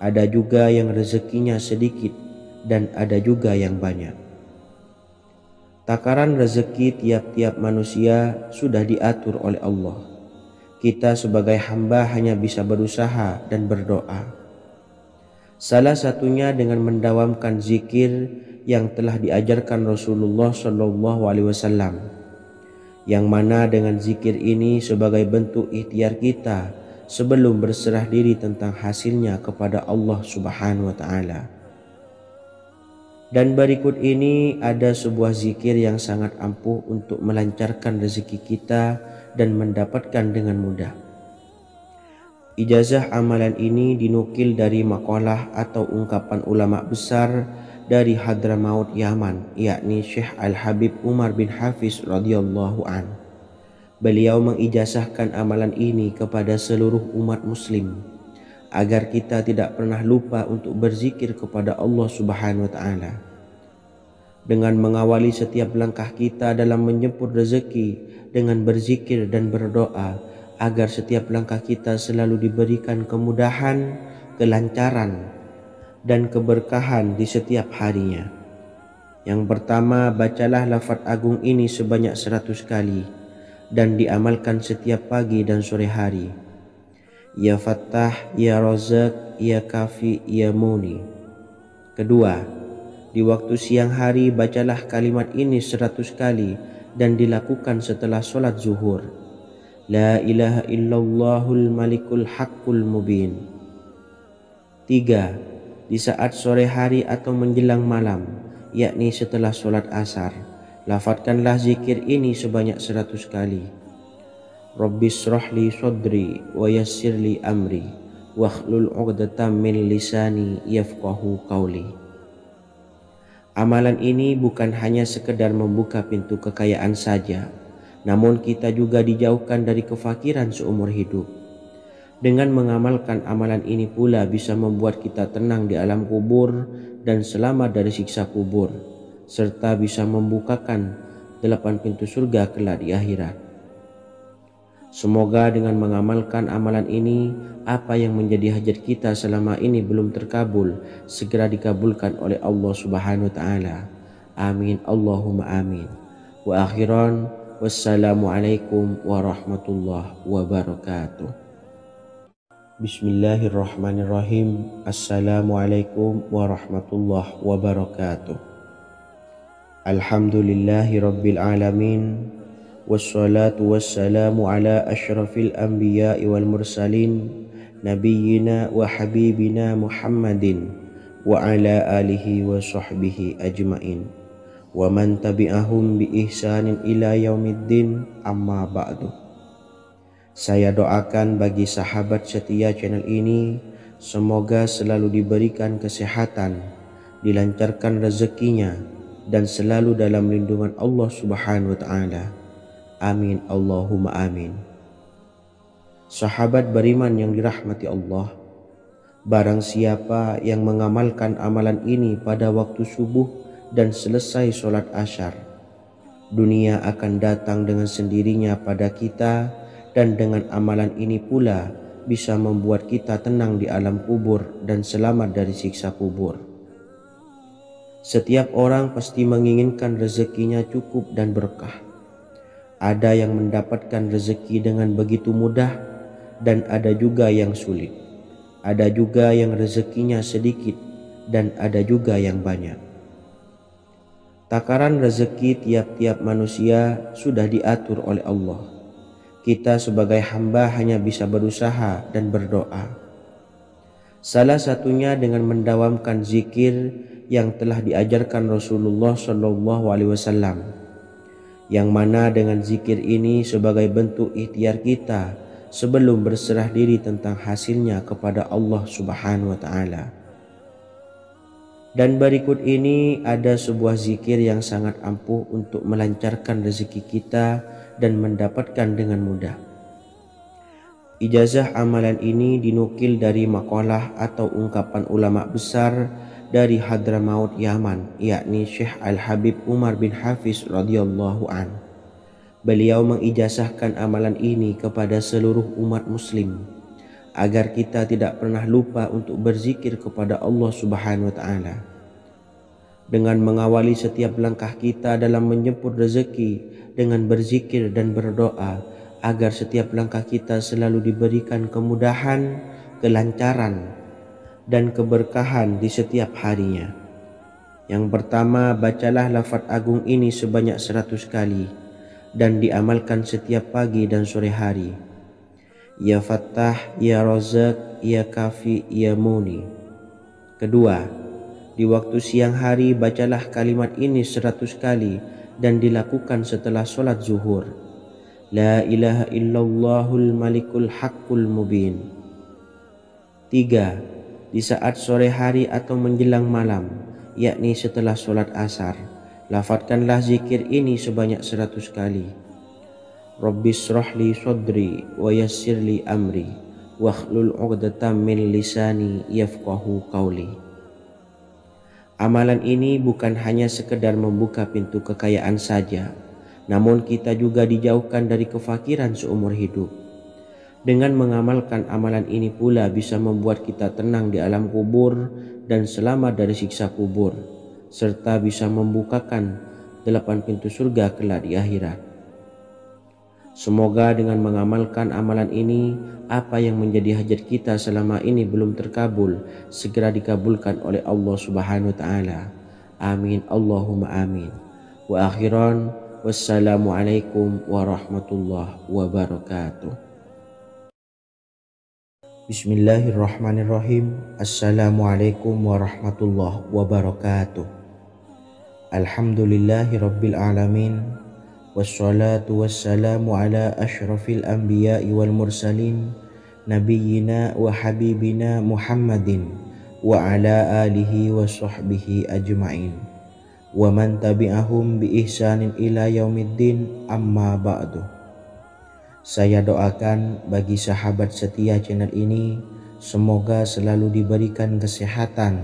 Ada juga yang rezekinya sedikit dan ada juga yang banyak. Takaran rezeki tiap-tiap manusia sudah diatur oleh Allah. Kita sebagai hamba hanya bisa berusaha dan berdoa. Salah satunya dengan mendawamkan zikir yang telah diajarkan Rasulullah SAW, yang mana dengan zikir ini sebagai bentuk ikhtiar kita sebelum berserah diri tentang hasilnya kepada Allah Subhanahu wa Ta'ala. Dan berikut ini ada sebuah zikir yang sangat ampuh untuk melancarkan rezeki kita dan mendapatkan dengan mudah. Ijazah amalan ini dinukil dari makalah atau ungkapan ulama besar dari Hadramaut Yaman, yakni Syekh Al-Habib Umar bin Hafiz radhiyallahu an. Beliau mengijazahkan amalan ini kepada seluruh umat muslim agar kita tidak pernah lupa untuk berzikir kepada Allah Subhanahu wa Ta'ala. Dengan mengawali setiap langkah kita dalam menjemput rezeki dengan berzikir dan berdoa agar setiap langkah kita selalu diberikan kemudahan, kelancaran, dan keberkahan di setiap harinya. Yang pertama, bacalah lafaz agung ini sebanyak 100 kali dan diamalkan setiap pagi dan sore hari. Ya Fattah, Ya Razak, Ya Kafi, Ya Muni. Kedua, di waktu siang hari bacalah kalimat ini 100 kali dan dilakukan setelah sholat zuhur. La ilaha illallahul malikul haqqul mubin. 3. Di saat sore hari atau menjelang malam, yakni setelah sholat asar, lafadzkanlah zikir ini sebanyak 100 kali. Rabbis shrahli sodri wa yassirli amri wakhlul 'uqdatam min lisani yafqahu qawli. Amalan ini bukan hanya sekedar membuka pintu kekayaan saja, namun kita juga dijauhkan dari kefakiran seumur hidup. Dengan mengamalkan amalan ini pula bisa membuat kita tenang di alam kubur dan selamat dari siksa kubur, serta bisa membukakan 8 pintu surga kelak di akhirat. Semoga dengan mengamalkan amalan ini, apa yang menjadi hajat kita selama ini belum terkabul, segera dikabulkan oleh Allah Subhanahu wa Ta'ala. Amin, Allahumma amin. Wa akhiran, wassalamualaikum warahmatullahi wabarakatuh. Bismillahirrahmanirrahim. Assalamualaikum warahmatullahi wabarakatuh. Alhamdulillahi rabbil alamin. Wassalatu wassalamu ala ashrafil anbiya'i wal mursalin nabiyyina wa habibina Muhammadin wa ala alihi wa sahbihi ajmain wa man tabi'ahum bi ihsanin ila yaumiddin, amma ba'du. Saya doakan bagi sahabat setia channel ini, semoga selalu diberikan kesehatan, dilancarkan rezekinya, dan selalu dalam lindungan Allah Subhanahu wa Ta'ala. Amin, Allahumma amin. Sahabat beriman yang dirahmati Allah, barang siapa yang mengamalkan amalan ini pada waktu subuh dan selesai sholat asyar, dunia akan datang dengan sendirinya pada kita, dan dengan amalan ini pula bisa membuat kita tenang di alam kubur dan selamat dari siksa kubur. Setiap orang pasti menginginkan rezekinya cukup dan berkah. Ada yang mendapatkan rezeki dengan begitu mudah dan ada juga yang sulit. Ada juga yang rezekinya sedikit dan ada juga yang banyak. Takaran rezeki tiap-tiap manusia sudah diatur oleh Allah. Kita sebagai hamba hanya bisa berusaha dan berdoa. Salah satunya dengan mendawamkan zikir yang telah diajarkan Rasulullah SAW, yang mana dengan zikir ini sebagai bentuk ikhtiar kita sebelum berserah diri tentang hasilnya kepada Allah Subhanahu wa Ta'ala. Dan berikut ini ada sebuah zikir yang sangat ampuh untuk melancarkan rezeki kita dan mendapatkan dengan mudah. Ijazah amalan ini dinukil dari makalah atau ungkapan ulama besar dari Hadramaut Yaman, yakni Syekh Al-Habib Umar bin Hafiz radhiyallahu an. Beliau mengijazahkan amalan ini kepada seluruh umat muslim agar kita tidak pernah lupa untuk berzikir kepada Allah Subhanahu wa taala. Dengan mengawali setiap langkah kita dalam menjemput rezeki dengan berzikir dan berdoa agar setiap langkah kita selalu diberikan kemudahan, kelancaran, dan keberkahan di setiap harinya. Yang pertama, bacalah lafaz agung ini sebanyak 100 kali dan diamalkan setiap pagi dan sore hari. Ya Fattah, Ya Razak, Ya Kafi, Ya Muni. Kedua, di waktu siang hari bacalah kalimat ini 100 kali dan dilakukan setelah sholat zuhur. La ilaha illallahul malikul haqqul mubin. Tiga, di saat sore hari atau menjelang malam, yakni setelah sholat asar, lafadzkanlah zikir ini sebanyak 100 kali. Rabbis shrahli sadri wa yassirli amri wakhlul 'uqdatam min lisani yafqahu qawli. Amalan ini bukan hanya sekedar membuka pintu kekayaan saja, namun kita juga dijauhkan dari kefakiran seumur hidup. Dengan mengamalkan amalan ini pula bisa membuat kita tenang di alam kubur dan selamat dari siksa kubur, serta bisa membukakan 8 pintu surga kelak di akhirat. Semoga dengan mengamalkan amalan ini, apa yang menjadi hajat kita selama ini belum terkabul, segera dikabulkan oleh Allah Subhanahu wa taala. Amin Allahumma amin. Wa akhiran, wassalamualaikum warahmatullahi wabarakatuh. Bismillahirrahmanirrahim. Assalamualaikum warahmatullahi wabarakatuh. Alhamdulillahi rabbil alamin. Wassalatu wassalamu ala ashrafil anbiya'i wal mursalin nabiyyina wa habibina Muhammadin wa ala alihi wa sahbihi ajma'in wa man tabi'ahum bi ihsanin ila yaumiddin, amma ba'du. Saya doakan bagi sahabat setia channel ini, semoga selalu diberikan kesehatan,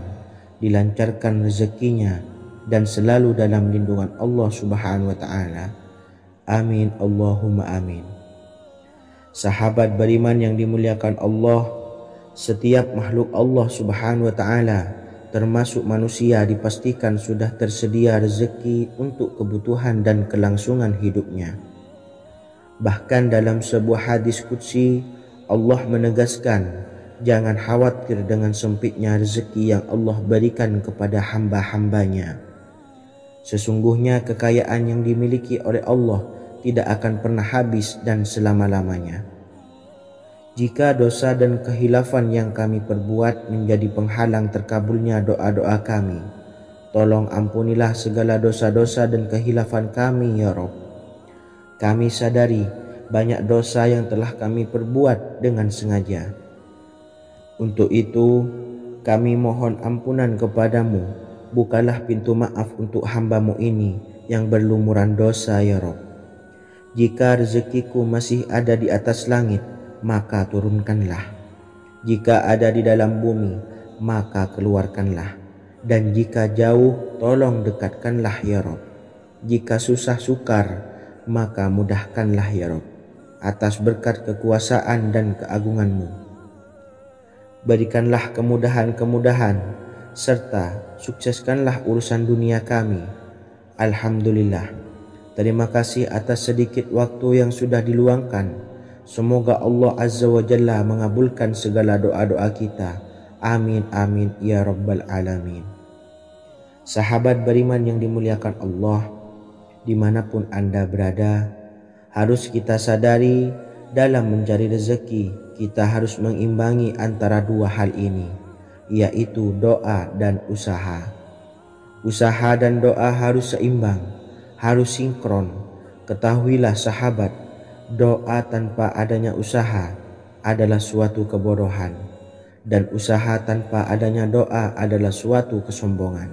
dilancarkan rezekinya, dan selalu dalam lindungan Allah Subhanahu wa ta'ala. Amin Allahumma amin. Sahabat beriman yang dimuliakan Allah, setiap makhluk Allah Subhanahu wa taala termasuk manusia dipastikan sudah tersedia rezeki untuk kebutuhan dan kelangsungan hidupnya. Bahkan dalam sebuah hadis qudsi, Allah menegaskan, jangan khawatir dengan sempitnya rezeki yang Allah berikan kepada hamba-hambanya. Sesungguhnya kekayaan yang dimiliki oleh Allah tidak akan pernah habis dan selama-lamanya. Jika dosa dan kehilafan yang kami perbuat menjadi penghalang terkabulnya doa-doa kami, tolong ampunilah segala dosa-dosa dan kehilafan kami ya Rabb. Kami sadari banyak dosa yang telah kami perbuat dengan sengaja. Untuk itu kami mohon ampunan kepadamu. Bukalah pintu maaf untuk hamba-Mu ini yang berlumuran dosa ya Rabb. Jika rezekiku masih ada di atas langit, maka turunkanlah. Jika ada di dalam bumi, maka keluarkanlah. Dan jika jauh, tolong dekatkanlah ya Rabb. Jika susah sukar, maka mudahkanlah ya Rabb, atas berkat kekuasaan dan keagungan-Mu. Berikanlah kemudahan-kemudahan, serta sukseskanlah urusan dunia kami. Alhamdulillah. Terima kasih atas sedikit waktu yang sudah diluangkan. Semoga Allah Azza wa Jalla mengabulkan segala doa-doa kita. Amin amin ya rabbal alamin. Sahabat beriman yang dimuliakan Allah, dimanapun Anda berada, harus kita sadari dalam mencari rezeki kita harus mengimbangi antara dua hal ini, yaitu doa dan usaha. Usaha dan doa harus seimbang, harus sinkron. Ketahuilah sahabat, doa tanpa adanya usaha adalah suatu kebodohan, dan usaha tanpa adanya doa adalah suatu kesombongan.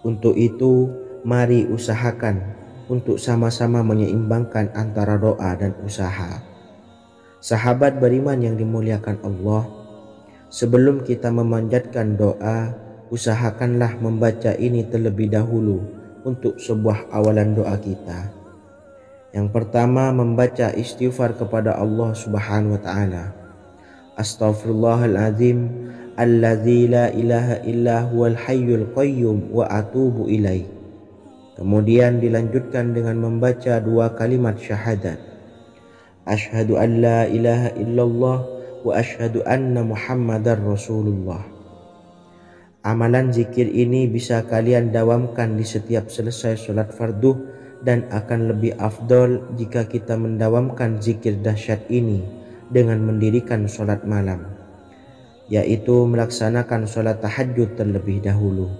Untuk itu, mari usahakan untuk sama-sama menyeimbangkan antara doa dan usaha. Sahabat beriman yang dimuliakan Allah, sebelum kita memanjatkan doa, usahakanlah membaca ini terlebih dahulu untuk sebuah awalan doa kita. Yang pertama, membaca istighfar kepada Allah Subhanahu wa taala. Astaghfirullahaladzim alladzi la ilaha illa huwal hayyul qayyum wa atubu ilaih. Kemudian dilanjutkan dengan membaca 2 kalimat syahadat. Asyhadu an la ilaha illallah wa asyhadu anna Muhammadar Rasulullah. Amalan zikir ini bisa kalian dawamkan di setiap selesai sholat fardu dan akan lebih afdol jika kita mendawamkan zikir dahsyat ini dengan mendirikan sholat malam, yaitu melaksanakan sholat tahajud terlebih dahulu.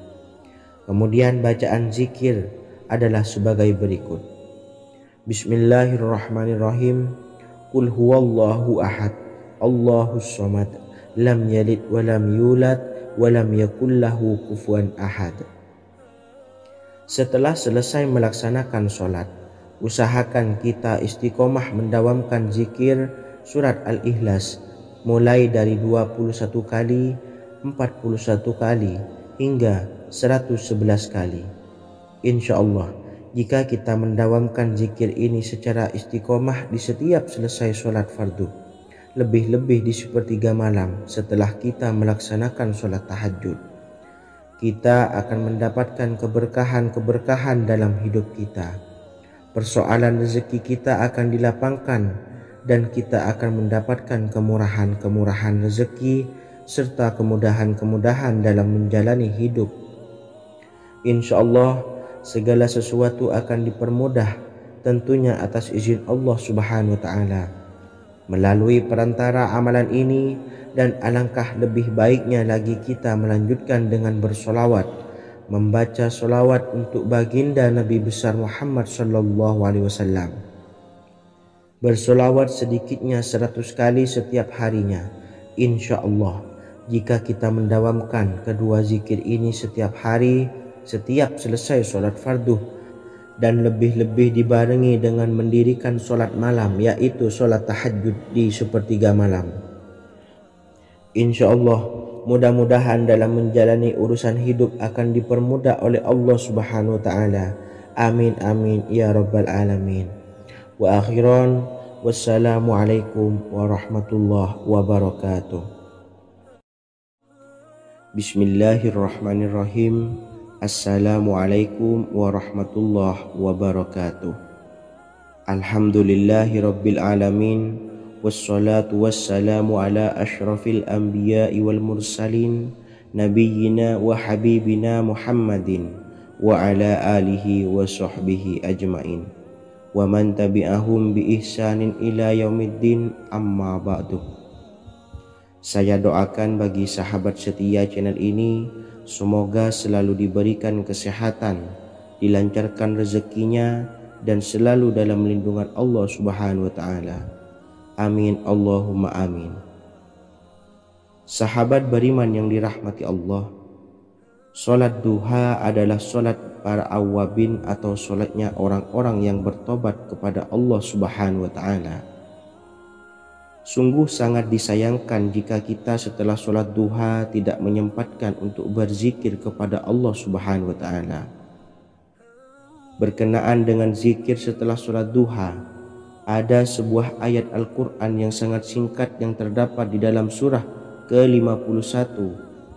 Kemudian bacaan zikir adalah sebagai berikut. Bismillahirrahmanirrahim. Qul huwallahu ahad, Allahus samad, lam yalid wa lam yulad wa lam yakul lahu kufuwan ahad. Setelah selesai melaksanakan sholat, usahakan kita istiqomah mendawamkan zikir surat Al-Ikhlas mulai dari 21 kali, 41 kali, hingga 111 kali. Insya Allah, jika kita mendawamkan zikir ini secara istiqomah di setiap selesai sholat fardu, lebih-lebih di sepertiga malam setelah kita melaksanakan sholat tahajud, kita akan mendapatkan keberkahan-keberkahan dalam hidup kita. Persoalan rezeki kita akan dilapangkan dan kita akan mendapatkan kemurahan-kemurahan rezeki serta kemudahan-kemudahan dalam menjalani hidup. Insya Allah segala sesuatu akan dipermudah, tentunya atas izin Allah Subhanahu wa Ta'ala. Melalui perantara amalan ini, dan alangkah lebih baiknya lagi kita melanjutkan dengan bersolawat, membaca solawat untuk baginda Nabi besar Muhammad sallallahu alaihi wasallam. Bersolawat sedikitnya 100 kali setiap harinya. Insya Allah, jika kita mendawamkan kedua zikir ini setiap hari, setiap selesai sholat fardu, dan lebih-lebih dibarengi dengan mendirikan sholat malam, yaitu sholat tahajud di sepertiga malam, insya Allah mudah-mudahan dalam menjalani urusan hidup akan dipermudah oleh Allah Subhanahu wa Ta'ala. Amin amin ya rabbal alamin. Wa akhiran, wassalamualaikum warahmatullahi wabarakatuh. Bismillahirrahmanirrahim. Assalamualaikum warahmatullahi wabarakatuh. Alhamdulillahi rabbil alamin, wassalatu wassalamu ala ashrafil anbiya'i wal mursalin, nabiyyina wa habibina Muhammadin wa ala alihi wa sahbihi ajmain, wa man tabi'ahum bi ihsanin ila yaumiddin, amma ba'du. Saya doakan bagi sahabat setia channel ini, semoga selalu diberikan kesehatan, dilancarkan rezekinya, dan selalu dalam lindungan Allah Subhanahu wa Ta'ala. Amin Allahumma amin. Sahabat beriman yang dirahmati Allah, sholat duha adalah sholat para awabin atau sholatnya orang-orang yang bertobat kepada Allah Subhanahu wa Ta'ala. Sungguh sangat disayangkan jika kita setelah sholat duha tidak menyempatkan untuk berzikir kepada Allah Subhanahu wa Ta'ala. Berkenaan dengan zikir setelah sholat duha, ada sebuah ayat Al-Quran yang sangat singkat yang terdapat di dalam surah ke-51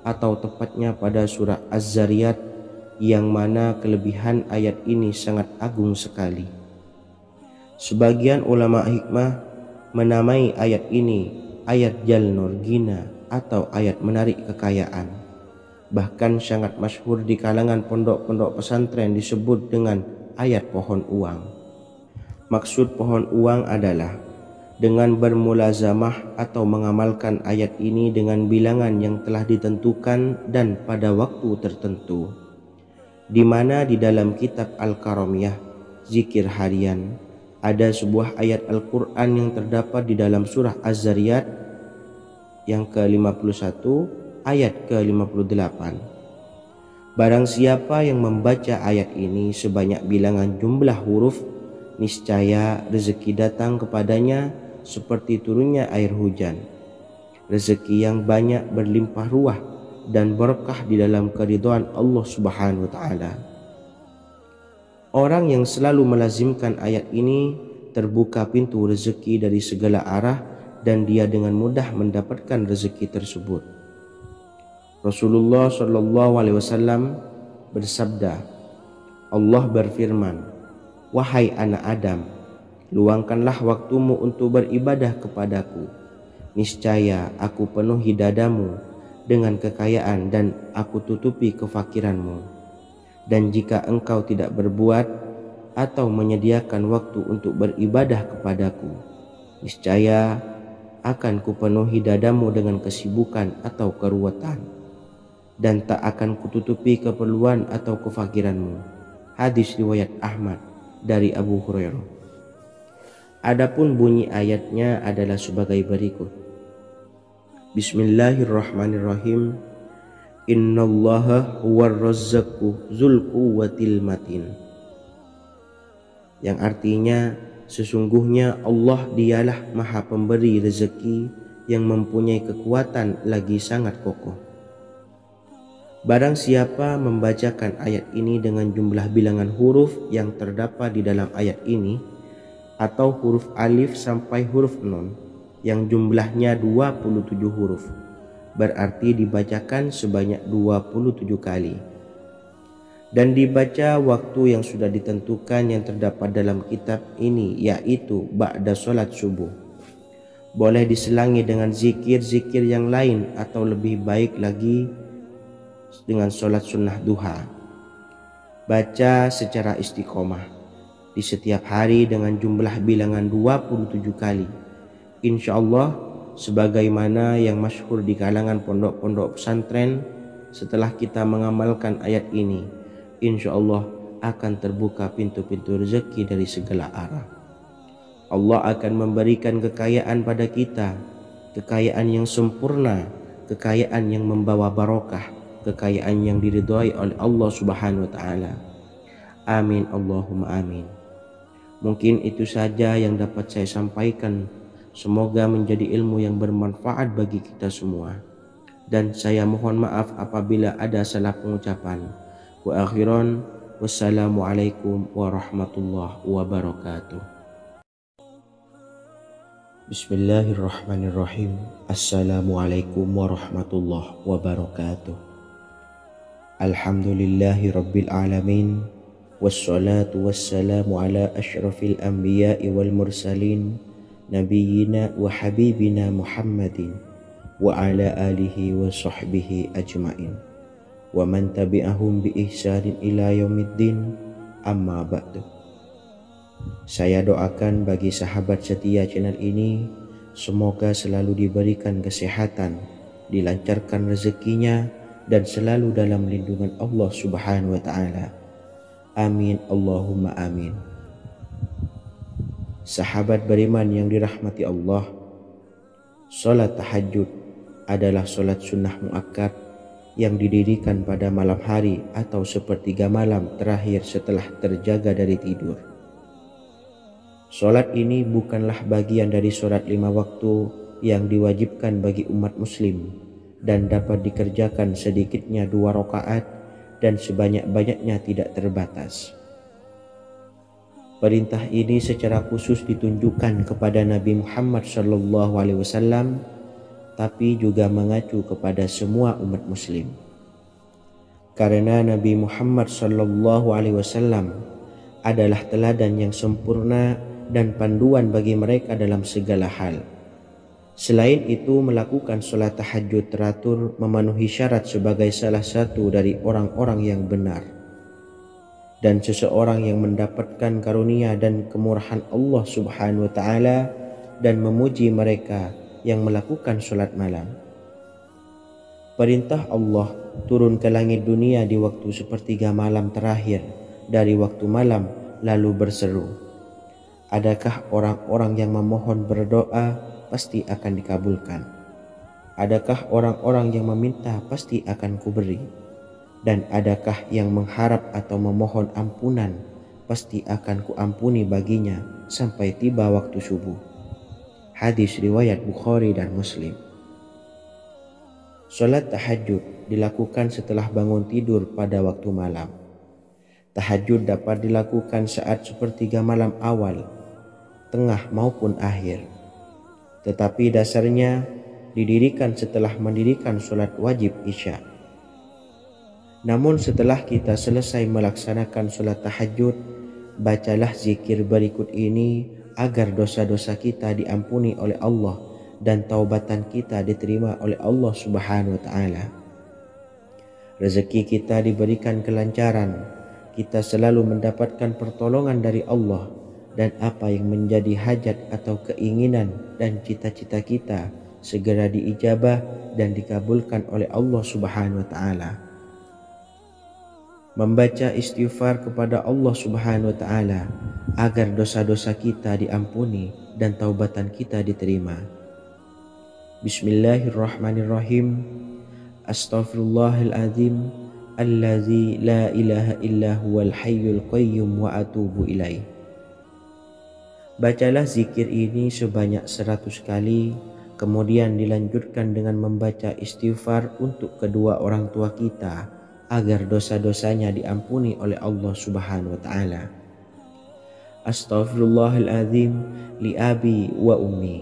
atau tepatnya pada surah Az-Zariyat, yang mana kelebihan ayat ini sangat agung sekali. Sebagian ulama hikmah menamai ayat ini ayat Jalnur Gina atau ayat menarik kekayaan. Bahkan sangat masyhur di kalangan pondok-pondok pesantren disebut dengan ayat pohon uang. Maksud pohon uang adalah dengan bermulazamah atau mengamalkan ayat ini dengan bilangan yang telah ditentukan dan pada waktu tertentu, di mana di dalam kitab Al-Karamiyah zikir harian ada sebuah ayat Al-Quran yang terdapat di dalam surah Az-Zariyat yang ke-51 ayat ke-58. Barang siapa yang membaca ayat ini sebanyak bilangan jumlah huruf, niscaya rezeki datang kepadanya seperti turunnya air hujan. Rezeki yang banyak berlimpah ruah dan berkah di dalam keridhaan Allah Subhanahu wa Ta'ala. Orang yang selalu melazimkan ayat ini terbuka pintu rezeki dari segala arah dan dia dengan mudah mendapatkan rezeki tersebut. Rasulullah Shallallahu Alaihi Wasallam bersabda, Allah berfirman, wahai anak Adam, luangkanlah waktumu untuk beribadah kepadaku. Niscaya aku penuhi dadamu dengan kekayaan dan aku tutupi kefakiranmu. Dan jika engkau tidak berbuat atau menyediakan waktu untuk beribadah kepadaku, niscaya akan kupenuhi dadamu dengan kesibukan atau keruwetan, dan tak akan kututupi keperluan atau kefakiranmu. Hadis riwayat Ahmad dari Abu Hurairah. Adapun bunyi ayatnya adalah sebagai berikut. Bismillahirrahmanirrahim. Innallaha huwar razzaqu dzul quwwatil matin. Yang artinya, sesungguhnya Allah dialah maha pemberi rezeki yang mempunyai kekuatan lagi sangat kokoh. Barang siapa membacakan ayat ini dengan jumlah bilangan huruf yang terdapat di dalam ayat ini, atau huruf alif sampai huruf nun yang jumlahnya 27 huruf, berarti dibacakan sebanyak 27 kali. Dan dibaca waktu yang sudah ditentukan yang terdapat dalam kitab ini, yaitu ba'da sholat subuh. Boleh diselangi dengan zikir-zikir yang lain atau lebih baik lagi dengan sholat sunnah duha. Baca secara istiqomah di setiap hari dengan jumlah bilangan 27 kali. Insya Allah, sebagaimana yang masyhur di kalangan pondok-pondok pesantren, setelah kita mengamalkan ayat ini, insya Allah akan terbuka pintu-pintu rezeki dari segala arah. Allah akan memberikan kekayaan pada kita, kekayaan yang sempurna, kekayaan yang membawa barokah, kekayaan yang diridhai oleh Allah Subhanahu wa taala. Amin Allahumma amin. Mungkin itu saja yang dapat saya sampaikan. Semoga menjadi ilmu yang bermanfaat bagi kita semua. Dan saya mohon maaf apabila ada salah pengucapan. Wa akhiran, wassalamualaikum warahmatullahi wabarakatuh. Bismillahirrahmanirrahim. Assalamualaikum warahmatullahi wabarakatuh. Alhamdulillahi rabbil alamin. Wassalatu wassalamu ala asyrafil anbiya'i wal mursalin, Nabiyyina wa habibina Muhammadin wa ala alihi wa sahbihi ajma'in wa man tabi'ahum bi ihsanin ila yaumiddin, amma ba'du. Saya doakan bagi sahabat setia channel ini, semoga selalu diberikan kesehatan, dilancarkan rezekinya, dan selalu dalam lindungan Allah Subhanahu wa ta'ala. Amin Allahumma amin. Sahabat beriman yang dirahmati Allah, sholat tahajud adalah sholat sunnah muakkad yang didirikan pada malam hari atau sepertiga malam terakhir setelah terjaga dari tidur. Sholat ini bukanlah bagian dari sholat 5 waktu yang diwajibkan bagi umat muslim dan dapat dikerjakan sedikitnya 2 rakaat dan sebanyak-banyaknya tidak terbatas. Perintah ini secara khusus ditunjukkan kepada Nabi Muhammad SAW, tapi juga mengacu kepada semua umat muslim. Karena Nabi Muhammad SAW adalah teladan yang sempurna dan panduan bagi mereka dalam segala hal. Selain itu, melakukan sholat tahajud teratur memenuhi syarat sebagai salah satu dari orang-orang yang benar. Dan seseorang yang mendapatkan karunia dan kemurahan Allah Subhanahu wa ta'ala dan memuji mereka yang melakukan sholat malam. Perintah Allah turun ke langit dunia di waktu sepertiga malam terakhir dari waktu malam lalu berseru, adakah orang-orang yang memohon berdoa pasti akan dikabulkan? Adakah orang-orang yang meminta pasti akan kuberi? Dan adakah yang mengharap atau memohon ampunan pasti akan kuampuni baginya sampai tiba waktu subuh. Hadis riwayat Bukhari dan Muslim. Salat tahajud dilakukan setelah bangun tidur pada waktu malam. Tahajud dapat dilakukan saat sepertiga malam awal, tengah maupun akhir. tetapi dasarnya didirikan setelah mendirikan sholat wajib Isya. Namun setelah kita selesai melaksanakan sholat tahajud, bacalah zikir berikut ini agar dosa-dosa kita diampuni oleh Allah dan taubatan kita diterima oleh Allah Subhanahu wa Ta'ala. Rezeki kita diberikan kelancaran, kita selalu mendapatkan pertolongan dari Allah, dan apa yang menjadi hajat atau keinginan dan cita-cita kita segera diijabah dan dikabulkan oleh Allah Subhanahu wa Ta'ala. Membaca istighfar kepada Allah Subhanahu wa Ta'ala agar dosa-dosa kita diampuni dan taubatan kita diterima. Bismillahirrahmanirrahim. Astaghfirullahaladzim allazi la ilaha illa huwal hayyul qayyum wa atubu ilaih. Bacalah zikir ini sebanyak 100 kali, kemudian dilanjutkan dengan membaca istighfar untuk kedua orang tua kita agar dosa-dosanya diampuni oleh Allah Subhanahu wa Ta'ala. Astaghfirullahaladzim li abi wa ummi.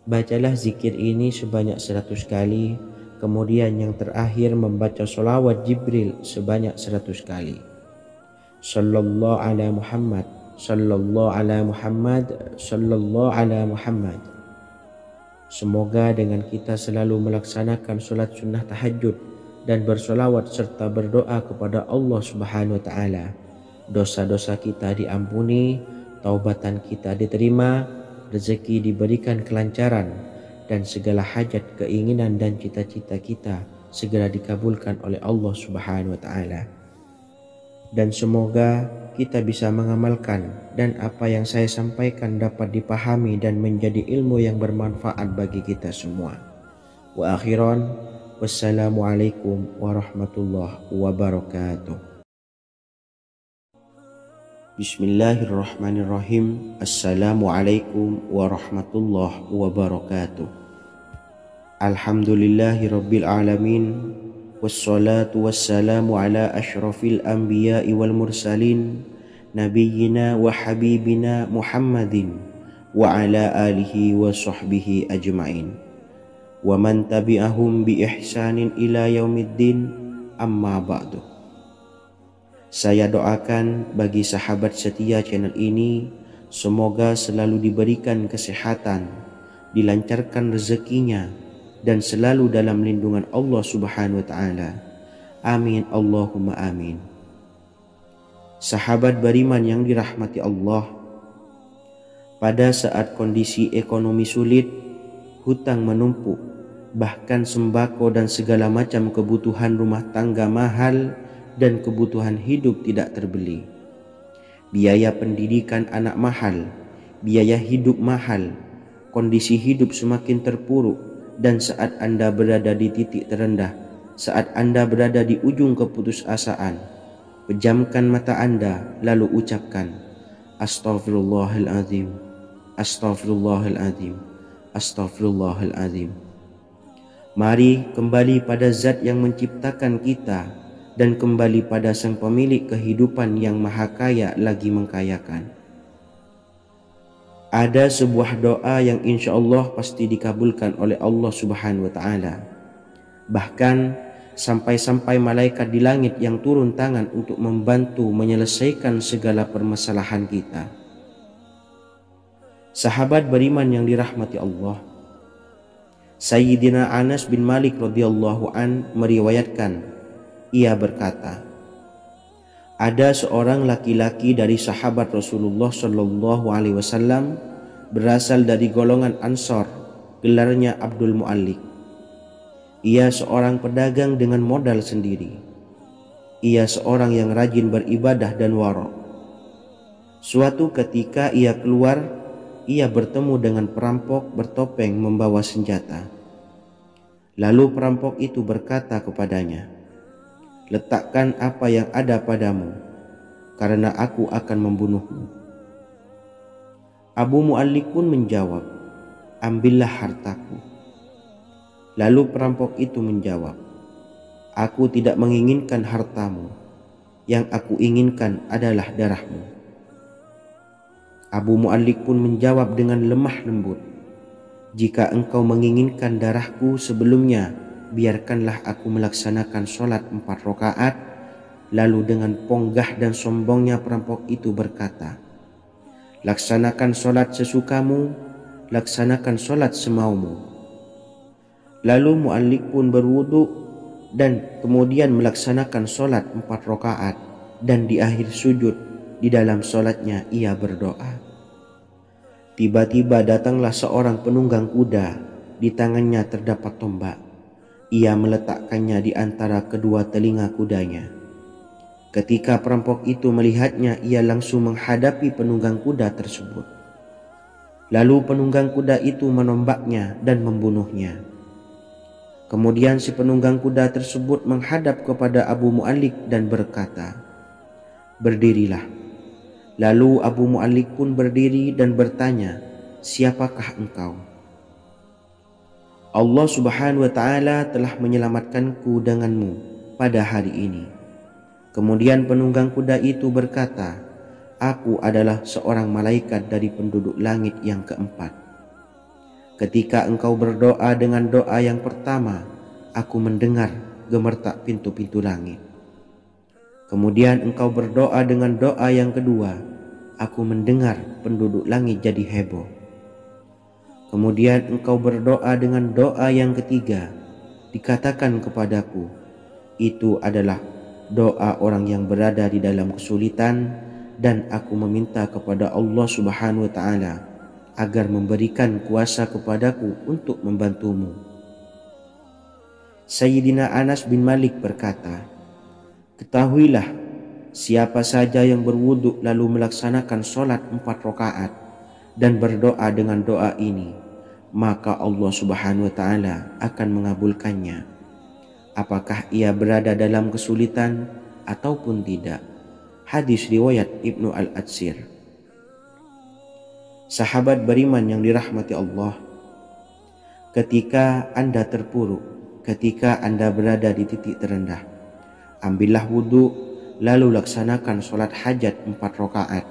Bacalah zikir ini sebanyak 100 kali, kemudian yang terakhir membaca sholawat Jibril sebanyak 100 kali. Sallallahu ala Muhammad, sallallahu ala Muhammad, sallallahu ala Muhammad. Semoga dengan kita selalu melaksanakan sholat sunnah tahajud dan bersolawat serta berdoa kepada Allah Subhanahu wa Ta'ala, dosa-dosa kita diampuni, taubatan kita diterima, rezeki diberikan kelancaran, dan segala hajat, keinginan dan cita-cita kita segera dikabulkan oleh Allah Subhanahu wa Ta'ala. Dan semoga kita bisa mengamalkan dan apa yang saya sampaikan dapat dipahami dan menjadi ilmu yang bermanfaat bagi kita semua. Wa akhiran, wassalamualaikum warahmatullahi wabarakatuh. Bismillahirrahmanirrahim. Assalamualaikum warahmatullahi wabarakatuh. Alhamdulillahi rabbil alamin, wassalatu wassalamu ala ashrafil anbiya'i wal mursalin, nabiyyina wa habibina Muhammadin wa ala alihi wa sahbihi ajma'in, wa man tabi'ahum bi ihsanin ila yaumiddin, amma ba'du. Saya doakan bagi sahabat setia channel ini, semoga selalu diberikan kesehatan, dilancarkan rezekinya, dan selalu dalam lindungan Allah Subhanahu wa Ta'ala. Amin Allahumma amin. Sahabat beriman yang dirahmati Allah, pada saat kondisi ekonomi sulit, hutang menumpuk, bahkan sembako dan segala macam kebutuhan rumah tangga mahal dan kebutuhan hidup tidak terbeli. Biaya pendidikan anak mahal, biaya hidup mahal, kondisi hidup semakin terpuruk, dan saat Anda berada di titik terendah, saat Anda berada di ujung keputusasaan, pejamkan mata Anda lalu ucapkan Astaghfirullahaladzim, Astaghfirullahaladzim, Astaghfirullahaladzim. Mari kembali pada Zat yang menciptakan kita dan kembali pada Sang Pemilik kehidupan yang maha kaya lagi mengkayakan. Ada sebuah doa yang insya Allah pasti dikabulkan oleh Allah Subhanahu wa Ta'ala. Bahkan sampai-sampai malaikat di langit yang turun tangan untuk membantu menyelesaikan segala permasalahan kita. Sahabat beriman yang dirahmati Allah, Sayyidina Anas bin Malik radhiyallahu an meriwayatkan, ia berkata, ada seorang laki-laki dari sahabat Rasulullah Shallallahu Alaihi Wasallam berasal dari golongan Ansor, gelarnya Abdul Mu'allik. Ia seorang pedagang dengan modal sendiri. Ia seorang yang rajin beribadah dan wara'. Suatu ketika ia keluar, ia bertemu dengan perampok bertopeng membawa senjata. Lalu perampok itu berkata kepadanya, letakkan apa yang ada padamu, karena aku akan membunuhmu. Abu Mu'allik pun menjawab, ambillah hartaku. Lalu perampok itu menjawab, aku tidak menginginkan hartamu, yang aku inginkan adalah darahmu. Abu Mu'allik pun menjawab dengan lemah lembut, Jika engkau menginginkan darahku sebelumnya, biarkanlah aku melaksanakan sholat 4 rakaat. Lalu dengan ponggah dan sombongnya perampok itu berkata, laksanakan sholat sesukamu, laksanakan sholat semaumu. Lalu mu'allik pun berwudu dan kemudian melaksanakan sholat 4 rakaat, dan di akhir sujud di dalam sholatnya ia berdoa. Tiba-tiba datanglah seorang penunggang kuda, di tangannya terdapat tombak. Ia meletakkannya di antara kedua telinga kudanya. Ketika perampok itu melihatnya, ia langsung menghadapi penunggang kuda tersebut. Lalu penunggang kuda itu menombaknya dan membunuhnya. Kemudian si penunggang kuda tersebut menghadap kepada Abu Mu'allik dan berkata, berdirilah. Lalu Abu Mu'allik pun berdiri dan bertanya, siapakah engkau? Allah Subhanahu wa ta'ala telah menyelamatkanku denganmu pada hari ini. Kemudian penunggang kuda itu berkata, aku adalah seorang malaikat dari penduduk langit yang keempat. Ketika engkau berdoa dengan doa yang pertama, aku mendengar gemertak pintu-pintu langit. Kemudian engkau berdoa dengan doa yang kedua, aku mendengar penduduk langit jadi heboh. Kemudian engkau berdoa dengan doa yang ketiga, dikatakan kepadaku, itu adalah doa orang yang berada di dalam kesulitan, dan aku meminta kepada Allah Subhanahu wa ta'ala agar memberikan kuasa kepadaku untuk membantumu. Sayyidina Anas bin Malik berkata, ketahuilah, siapa saja yang berwudu lalu melaksanakan sholat 4 rakaat dan berdoa dengan doa ini, maka Allah Subhanahu wa ta'ala akan mengabulkannya, apakah ia berada dalam kesulitan ataupun tidak. Hadis riwayat Ibnu Al-Atsir. Sahabat beriman yang dirahmati Allah, ketika Anda terpuruk, ketika Anda berada di titik terendah, ambillah wudu, lalu laksanakan sholat hajat 4 rakaat.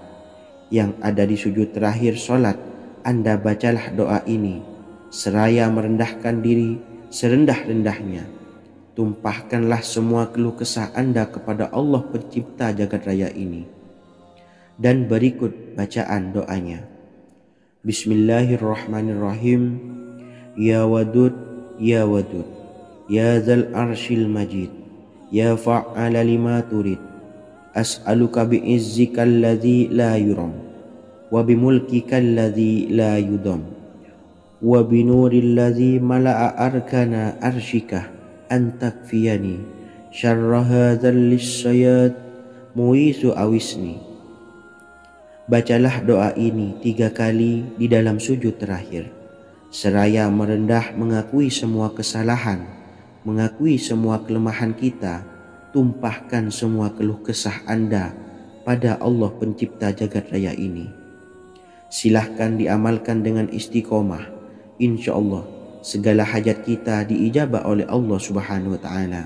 Yang ada di sujud terakhir sholat, Anda bacalah doa ini, seraya merendahkan diri serendah-rendahnya. Tumpahkanlah semua keluh kesah Anda kepada Allah pencipta jagat raya ini. Dan berikut bacaan doanya. Bismillahirrahmanirrahim. Ya Wadud, Ya Wadud, Ya Dzal Arsyil Majid, Ya Fa'ala lima turid, as'aluka bi'izzika alladzi la yuram, wa bimulkika alladzi la yudam, wa binuril ladzi mala'a arkana arsyika an takfiyani syarra hadzal lisyayat muisu awisni. Bacalah doa ini 3 kali di dalam sujud terakhir, seraya merendah mengakui semua kesalahan, mengakui semua kelemahan kita. Tumpahkan semua keluh kesah Anda pada Allah pencipta jagat raya ini. Silahkan diamalkan dengan istiqomah. Insya Allah segala hajat kita diijabah oleh Allah Subhanahu wa ta'ala.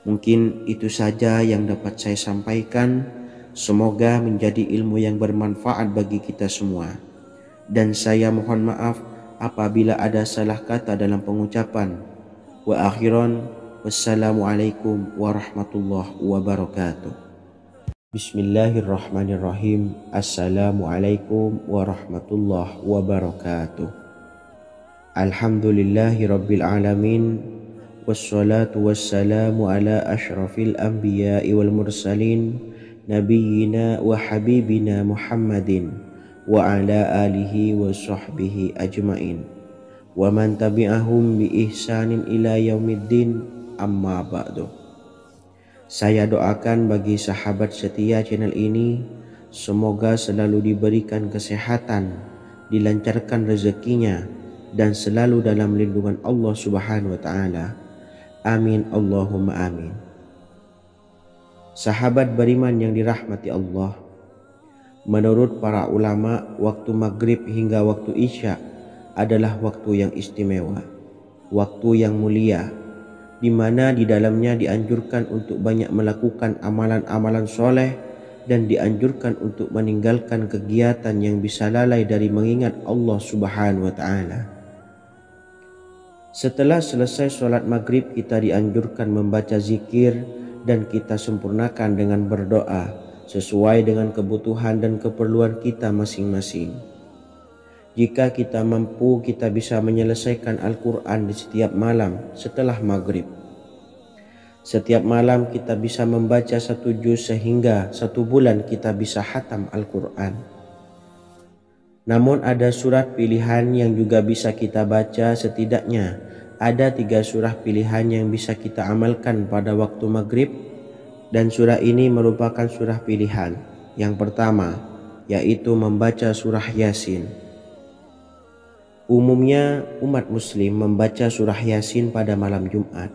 Mungkin itu saja yang dapat saya sampaikan. Semoga menjadi ilmu yang bermanfaat bagi kita semua. Dan saya mohon maaf apabila ada salah kata dalam pengucapan. Wa akhiran, wassalamualaikum warahmatullahi wabarakatuh. Bismillahirrahmanirrahim. Assalamualaikum warahmatullahi wabarakatuh. Alhamdulillahi rabbil alamin, wassalatu wassalamu ala ashrafil anbiya'i wal mursalin, nabiyyina wa habibina Muhammadin wa ala alihi wa sahbihi ajmain, wa man tabi'ahum bi ihsanin ila yaumiddin, amma ba'du. Saya doakan bagi sahabat setia channel ini, semoga selalu diberikan kesehatan, dilancarkan rezekinya, dan selalu dalam lindungan Allah Subhanahu wa ta'ala. Amin Allahumma amin. Sahabat beriman yang dirahmati Allah, menurut para ulama, waktu maghrib hingga waktu isya adalah waktu yang istimewa, waktu yang mulia, di mana di dalamnya dianjurkan untuk banyak melakukan amalan-amalan soleh dan dianjurkan untuk meninggalkan kegiatan yang bisa lalai dari mengingat Allah Subhanahu wa Ta'ala. Setelah selesai sholat maghrib, kita dianjurkan membaca zikir dan kita sempurnakan dengan berdoa sesuai dengan kebutuhan dan keperluan kita masing-masing. Jika kita mampu, kita bisa menyelesaikan Al-Quran di setiap malam setelah maghrib. Setiap malam kita bisa membaca 1 juz sehingga 1 bulan kita bisa khatam Al-Quran. Namun ada surah pilihan yang juga bisa kita baca. Setidaknya ada 3 surah pilihan yang bisa kita amalkan pada waktu maghrib, dan surah ini merupakan surah pilihan. Yang pertama yaitu membaca surah Yasin. Umumnya umat muslim membaca surah Yasin pada malam Jumat.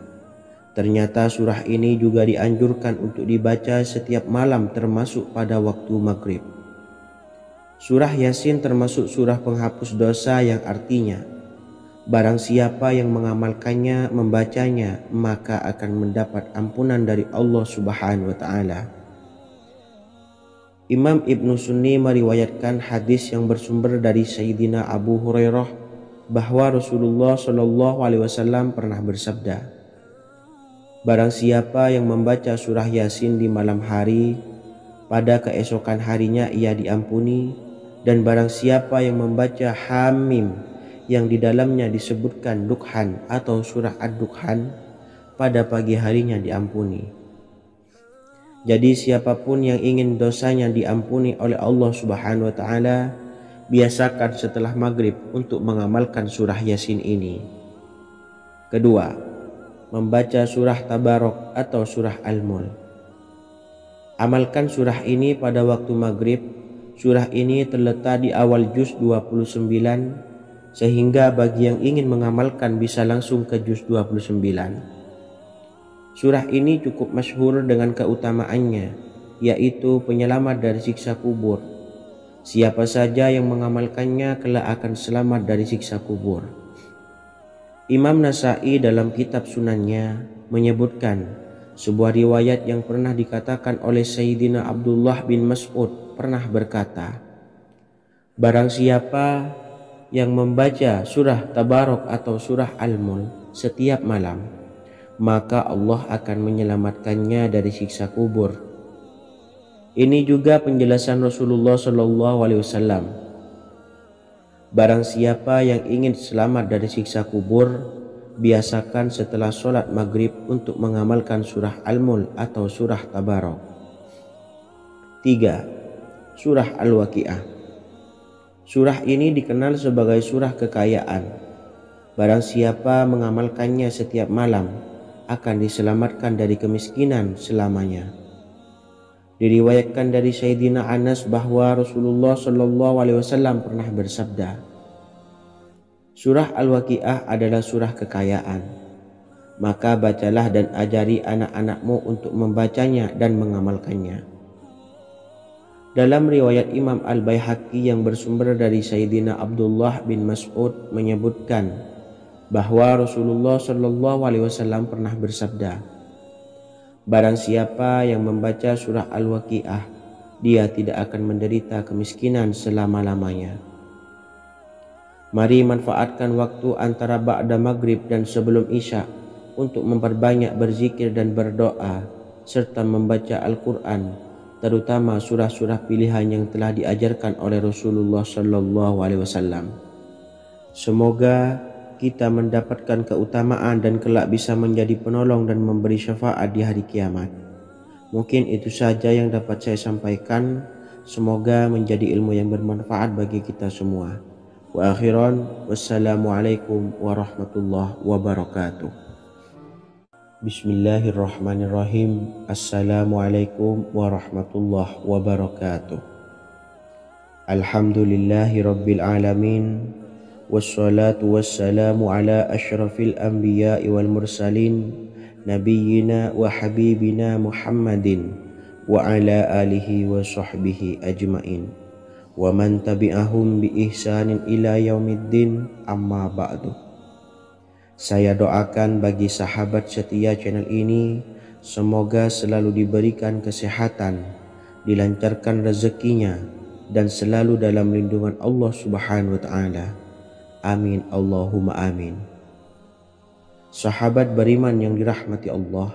Ternyata surah ini juga dianjurkan untuk dibaca setiap malam termasuk pada waktu maghrib. Surah Yasin termasuk surah penghapus dosa yang artinya barang siapa yang mengamalkannya, membacanya, maka akan mendapat ampunan dari Allah Subhanahu wa Ta'ala. Imam Ibnu Sunni meriwayatkan hadis yang bersumber dari Sayyidina Abu Hurairah bahwa Rasulullah Shallallahu Alaihi Wasallam pernah bersabda, barang siapa yang membaca surah Yasin di malam hari, pada keesokan harinya ia diampuni. Dan barang siapa yang membaca Hamim yang di dalamnya disebutkan Dukhan atau surah Ad-Dukhan, pada pagi harinya diampuni. Jadi siapapun yang ingin dosanya diampuni oleh Allah Subhanahu wa Ta'ala, biasakan setelah maghrib untuk mengamalkan surah Yasin ini. Kedua, membaca surah Tabarok atau surah Al-Mulk. Amalkan surah ini pada waktu maghrib. Surah ini terletak di awal juz 29, sehingga bagi yang ingin mengamalkan bisa langsung ke juz 29. Surah ini cukup masyhur dengan keutamaannya, yaitu penyelamat dari siksa kubur. Siapa saja yang mengamalkannya kelak akan selamat dari siksa kubur. Imam Nasa'i dalam kitab Sunannya menyebutkan sebuah riwayat yang pernah dikatakan oleh Sayyidina Abdullah bin Mas'ud pernah berkata, barang siapa yang membaca surah Tabarok atau surah Al-Mulk setiap malam, maka Allah akan menyelamatkannya dari siksa kubur. Ini juga penjelasan Rasulullah Shallallahu Alaihi Wasallam. Barang siapa yang ingin selamat dari siksa kubur, biasakan setelah sholat maghrib untuk mengamalkan surah Al-Mulk atau surah Tabarok. 3. Surah Al-Waqi'ah. Surah ini dikenal sebagai surah kekayaan. Barang siapa mengamalkannya setiap malam akan diselamatkan dari kemiskinan selamanya. Diriwayatkan dari Sayyidina Anas bahwa Rasulullah Shallallahu Alaihi Wasallam pernah bersabda, surah Al-Waqi'ah adalah surah kekayaan. Maka bacalah dan ajari anak-anakmu untuk membacanya dan mengamalkannya. Dalam riwayat Imam Al-Baihaqi yang bersumber dari Sayyidina Abdullah bin Mas'ud menyebutkan bahwa Rasulullah Shallallahu Alaihi Wasallam pernah bersabda, barang siapa yang membaca surah Al-Waqi'ah, dia tidak akan menderita kemiskinan selama-lamanya. Mari manfaatkan waktu antara ba'da maghrib dan sebelum isya untuk memperbanyak berzikir dan berdoa serta membaca Al-Quran, terutama surah-surah pilihan yang telah diajarkan oleh Rasulullah Shallallahu Alaihi Wasallam. Semoga kita mendapatkan keutamaan dan kelak bisa menjadi penolong dan memberi syafaat di hari kiamat. Mungkin itu saja yang dapat saya sampaikan. Semoga menjadi ilmu yang bermanfaat bagi kita semua. Wa akhiran, wassalamualaikum warahmatullahi wabarakatuh. Bismillahirrahmanirrahim. Assalamualaikum warahmatullahi wabarakatuh. Alhamdulillahi rabbil alamin. Wassalatu wassalamu ala ashrafil anbiya'i wal mursalin, nabiyyina wa habibina Muhammadin wa ala alihi wa sahbihi ajmain wa man tabi'ahum bi ihsanin ila yaumiddin, amma ba'du. Saya doakan bagi sahabat setia channel ini, semoga selalu diberikan kesehatan, dilancarkan rezekinya, dan selalu dalam lindungan Allah Subhanahu wa Ta'ala. Amin Allahumma amin. Sahabat beriman yang dirahmati Allah,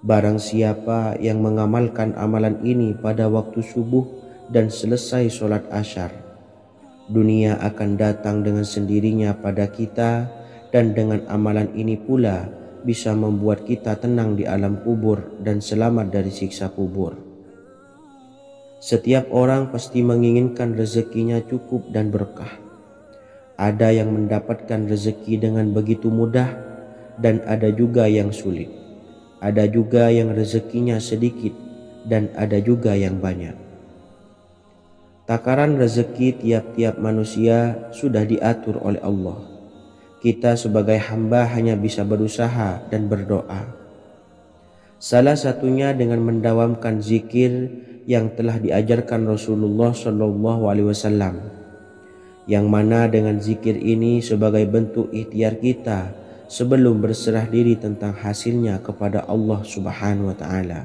barang siapa yang mengamalkan amalan ini pada waktu subuh dan selesai sholat asyar, dunia akan datang dengan sendirinya pada kita, dan dengan amalan ini pula bisa membuat kita tenang di alam kubur dan selamat dari siksa kubur. Setiap orang pasti menginginkan rezekinya cukup dan berkah. Ada yang mendapatkan rezeki dengan begitu mudah, dan ada juga yang sulit. Ada juga yang rezekinya sedikit, dan ada juga yang banyak. Takaran rezeki tiap-tiap manusia sudah diatur oleh Allah. Kita sebagai hamba hanya bisa berusaha dan berdoa. Salah satunya dengan mendawamkan zikir yang telah diajarkan Rasulullah SAW, yang mana dengan zikir ini sebagai bentuk ikhtiar kita sebelum berserah diri tentang hasilnya kepada Allah Subhanahu wa Ta'ala.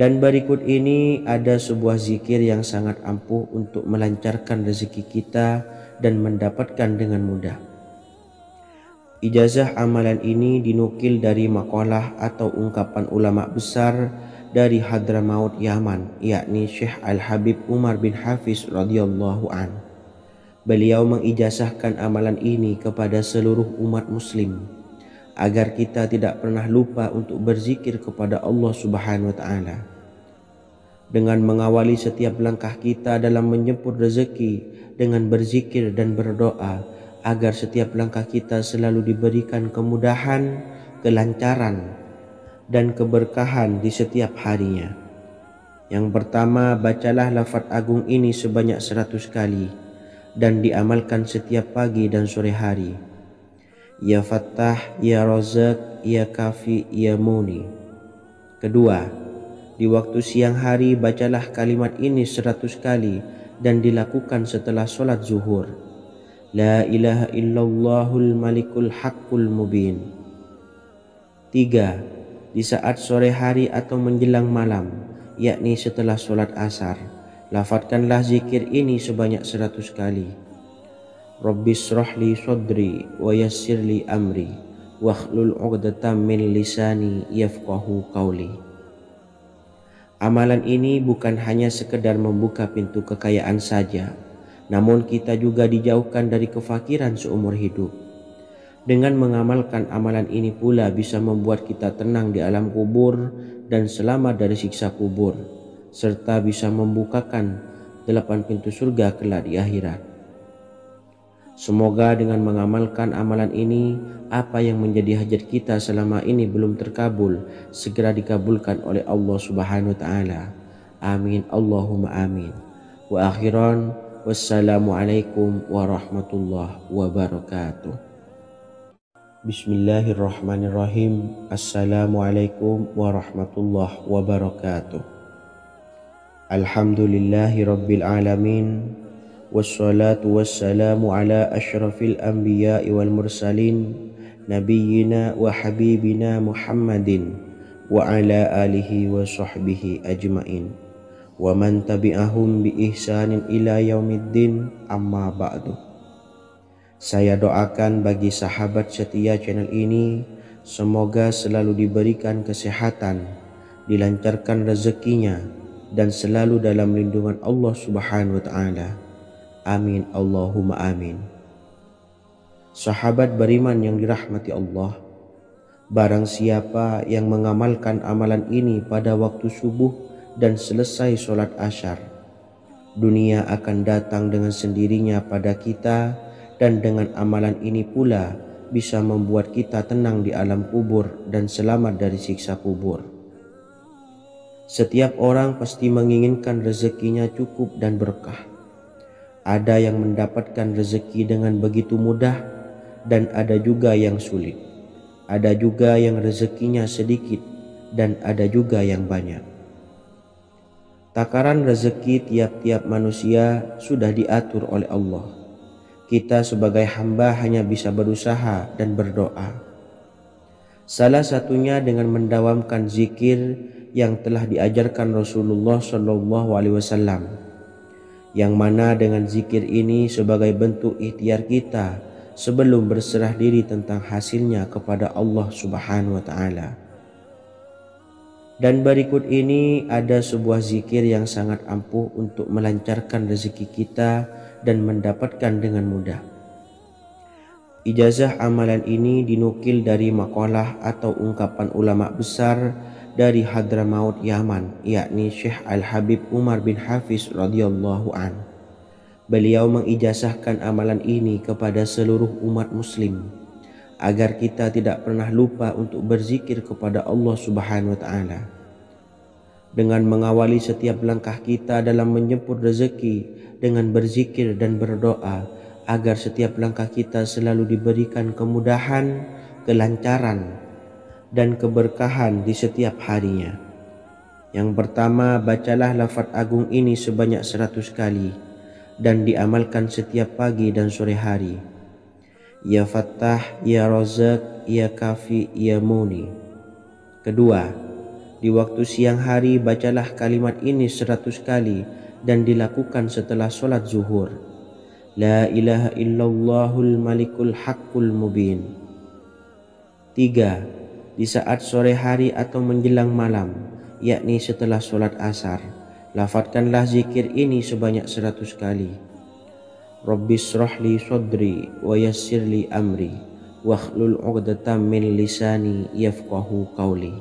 Dan berikut ini ada sebuah zikir yang sangat ampuh untuk melancarkan rezeki kita dan mendapatkan dengan mudah. Ijazah amalan ini dinukil dari makalah atau ungkapan ulama besar dari Hadramaut Yaman, yakni Syekh Al-Habib Umar bin Hafiz radhiyallahu an. Beliau mengijazahkan amalan ini kepada seluruh umat muslim agar kita tidak pernah lupa untuk berzikir kepada Allah Subhanahu wa Ta'ala. Dengan mengawali setiap langkah kita dalam menjemput rezeki dengan berzikir dan berdoa agar setiap langkah kita selalu diberikan kemudahan, kelancaran, dan keberkahan di setiap harinya. Yang pertama, bacalah lafaz agung ini sebanyak 100 kali dan diamalkan setiap pagi dan sore hari. Ya Fattah, Ya Razak, Ya Kafi, Ya Muni. Kedua, di waktu siang hari bacalah kalimat ini 100 kali dan dilakukan setelah sholat zuhur. La ilaha illallahul malikul haqqul mubin. Tiga, di saat sore hari atau menjelang malam, yakni setelah sholat asar, lafadzkanlah zikir ini sebanyak 100 kali. Rabbishrahli sodri wa yassirli amri wakhlul 'uqdatam min lisani yafqahu qawli. Amalan ini bukan hanya sekedar membuka pintu kekayaan saja, namun kita juga dijauhkan dari kefakiran seumur hidup. Dengan mengamalkan amalan ini pula bisa membuat kita tenang di alam kubur dan selamat dari siksa kubur, serta bisa membukakan 8 pintu surga kelak di akhirat. Semoga dengan mengamalkan amalan ini, apa yang menjadi hajat kita selama ini belum terkabul, segera dikabulkan oleh Allah Subhanahu wa Ta'ala. Amin Allahumma amin. Wa akhiran, wassalamualaikum warahmatullahi wabarakatuh. Bismillahirrahmanirrahim. Assalamualaikum warahmatullahi wabarakatuh. Alhamdulillahi rabbil alamin. Wassalatu wassalamu ala ashrafil anbiya'i wal mursalin, nabiyyina wa habibina Muhammadin wa ala alihi wa sahbihi ajmain, wa man tabi'ahum bi ihsanin ila yaumiddin, amma ba'du. Saya doakan bagi sahabat setia channel ini, semoga selalu diberikan kesehatan, dilancarkan rezekinya, dan selalu dalam lindungan Allah Subhanahu wa Ta'ala. Amin Allahumma amin. Sahabat beriman yang dirahmati Allah, barang siapa yang mengamalkan amalan ini pada waktu subuh dan selesai sholat asyar, dunia akan datang dengan sendirinya pada kita, dan dengan amalan ini pula bisa membuat kita tenang di alam kubur dan selamat dari siksa kubur. Setiap orang pasti menginginkan rezekinya cukup dan berkah. Ada yang mendapatkan rezeki dengan begitu mudah, dan ada juga yang sulit. Ada juga yang rezekinya sedikit, dan ada juga yang banyak. Takaran rezeki tiap-tiap manusia sudah diatur oleh Allah. Kita sebagai hamba hanya bisa berusaha dan berdoa. Salah satunya dengan mendawamkan zikir yang telah diajarkan Rasulullah SAW, yang mana dengan zikir ini sebagai bentuk ikhtiar kita sebelum berserah diri tentang hasilnya kepada Allah Subhanahu wa taala. Dan berikut ini ada sebuah zikir yang sangat ampuh untuk melancarkan rezeki kita dan mendapatkan dengan mudah. Ijazah amalan ini dinukil dari makalah atau ungkapan ulama besar dari Hadramaut Yaman, yakni Syekh Al-Habib Umar bin Hafiz radhiyallahu an. Beliau mengijazahkan amalan ini kepada seluruh umat muslim agar kita tidak pernah lupa untuk berzikir kepada Allah Subhanahu wa taala. Dengan mengawali setiap langkah kita dalam menjemput rezeki dengan berzikir dan berdoa agar setiap langkah kita selalu diberikan kemudahan, kelancaran, dan keberkahan di setiap harinya. Yang pertama, bacalah lafaz agung ini sebanyak 100 kali dan diamalkan setiap pagi dan sore hari. Ya Fattah, Ya Razak, Ya Kafi, Ya Muni. Kedua, di waktu siang hari bacalah kalimat ini 100 kali dan dilakukan setelah sholat zuhur. La ilaha illallahul malikul haqqul mubin. 3. Di saat sore hari atau menjelang malam, yakni setelah sholat asar, lafadzkanlah zikir ini sebanyak 100 kali. Rabbis shrahli sodri wa yassirli amri wakhlul 'uqdatam min lisani yafqahu qawli.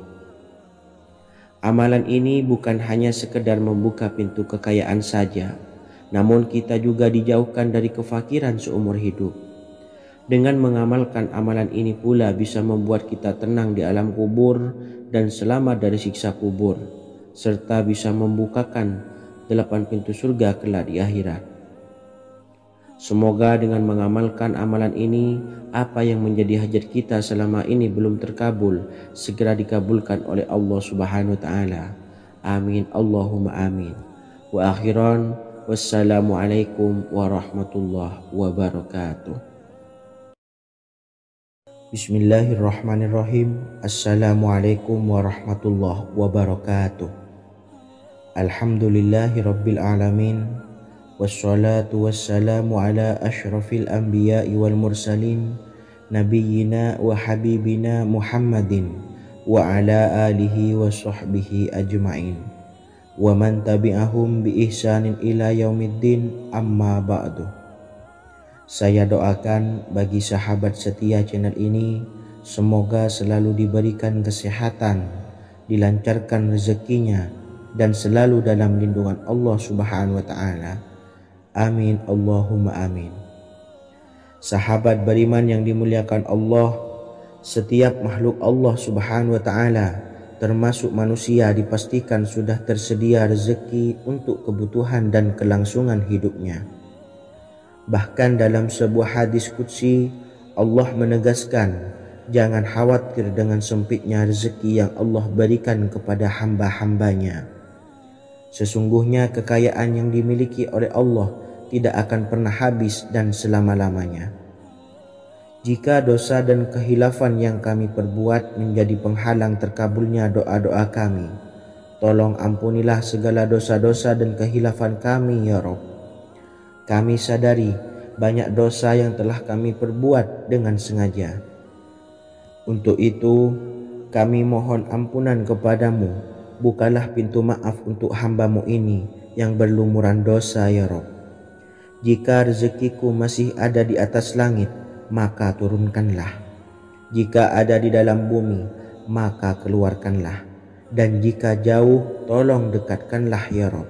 Amalan ini bukan hanya sekedar membuka pintu kekayaan saja, namun kita juga dijauhkan dari kefakiran seumur hidup. Dengan mengamalkan amalan ini pula bisa membuat kita tenang di alam kubur dan selamat dari siksa kubur, serta bisa membukakan 8 pintu surga kelak di akhirat. Semoga dengan mengamalkan amalan ini, apa yang menjadi hajat kita selama ini belum terkabul segera dikabulkan oleh Allah Subhanahu wa taala. Amin Allahumma amin. Wa akhiran, wassalamualaikum warahmatullahi wabarakatuh. Bismillahirrahmanirrahim. Assalamualaikum warahmatullahi wabarakatuh. Alhamdulillahi rabbil alamin. Wassalatu wassalamu ala ashrafil anbiya'i wal mursalin nabiyyina wa habibina Muhammadin wa ala alihi wa sahbihi ajma'in wa man tabi'ahum bi ihsanin ila yaumiddin, amma ba'du. Saya doakan bagi sahabat setia channel ini, semoga selalu diberikan kesehatan, dilancarkan rezekinya, dan selalu dalam lindungan Allah Subhanahu wa ta'ala. Amin Allahumma amin. Sahabat beriman yang dimuliakan Allah, setiap makhluk Allah Subhanahu wa ta'ala termasuk manusia dipastikan sudah tersedia rezeki untuk kebutuhan dan kelangsungan hidupnya. Bahkan dalam sebuah hadis qudsi, Allah menegaskan, jangan khawatir dengan sempitnya rezeki yang Allah berikan kepada hamba-hambanya. Sesungguhnya kekayaan yang dimiliki oleh Allah tidak akan pernah habis dan selama-lamanya. Jika dosa dan kehilafan yang kami perbuat menjadi penghalang terkabulnya doa-doa kami, tolong ampunilah segala dosa-dosa dan kehilafan kami ya Rabb. Kami sadari banyak dosa yang telah kami perbuat dengan sengaja. Untuk itu kami mohon ampunan kepadamu. Bukalah pintu maaf untuk hamba-Mu ini yang berlumuran dosa ya Rabb. Jika rezekiku masih ada di atas langit, maka turunkanlah. Jika ada di dalam bumi, maka keluarkanlah. Dan jika jauh, tolong dekatkanlah ya Rabb.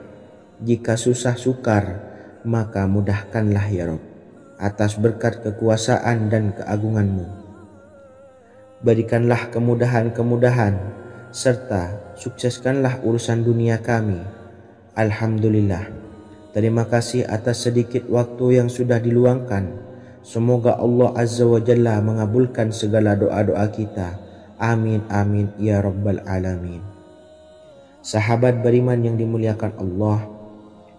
Jika susah sukar, maka mudahkanlah ya Rabb, atas berkat kekuasaan dan keagungan-Mu. Berikanlah kemudahan-kemudahan, serta sukseskanlah urusan dunia kami. Alhamdulillah. Terima kasih atas sedikit waktu yang sudah diluangkan. Semoga Allah Azza wa Jalla mengabulkan segala doa-doa kita. Amin amin ya rabbal alamin. Sahabat beriman yang dimuliakan Allah,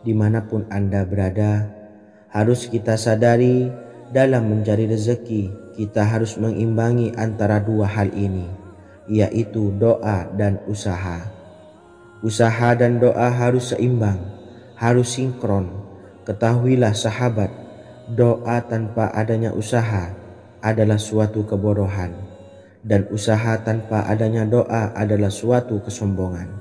dimanapun Anda berada, harus kita sadari dalam mencari rezeki kita harus mengimbangi antara dua hal ini, yaitu doa dan usaha. Usaha dan doa harus seimbang, harus sinkron. Ketahuilah sahabat, doa tanpa adanya usaha adalah suatu kebodohan, dan usaha tanpa adanya doa adalah suatu kesombongan.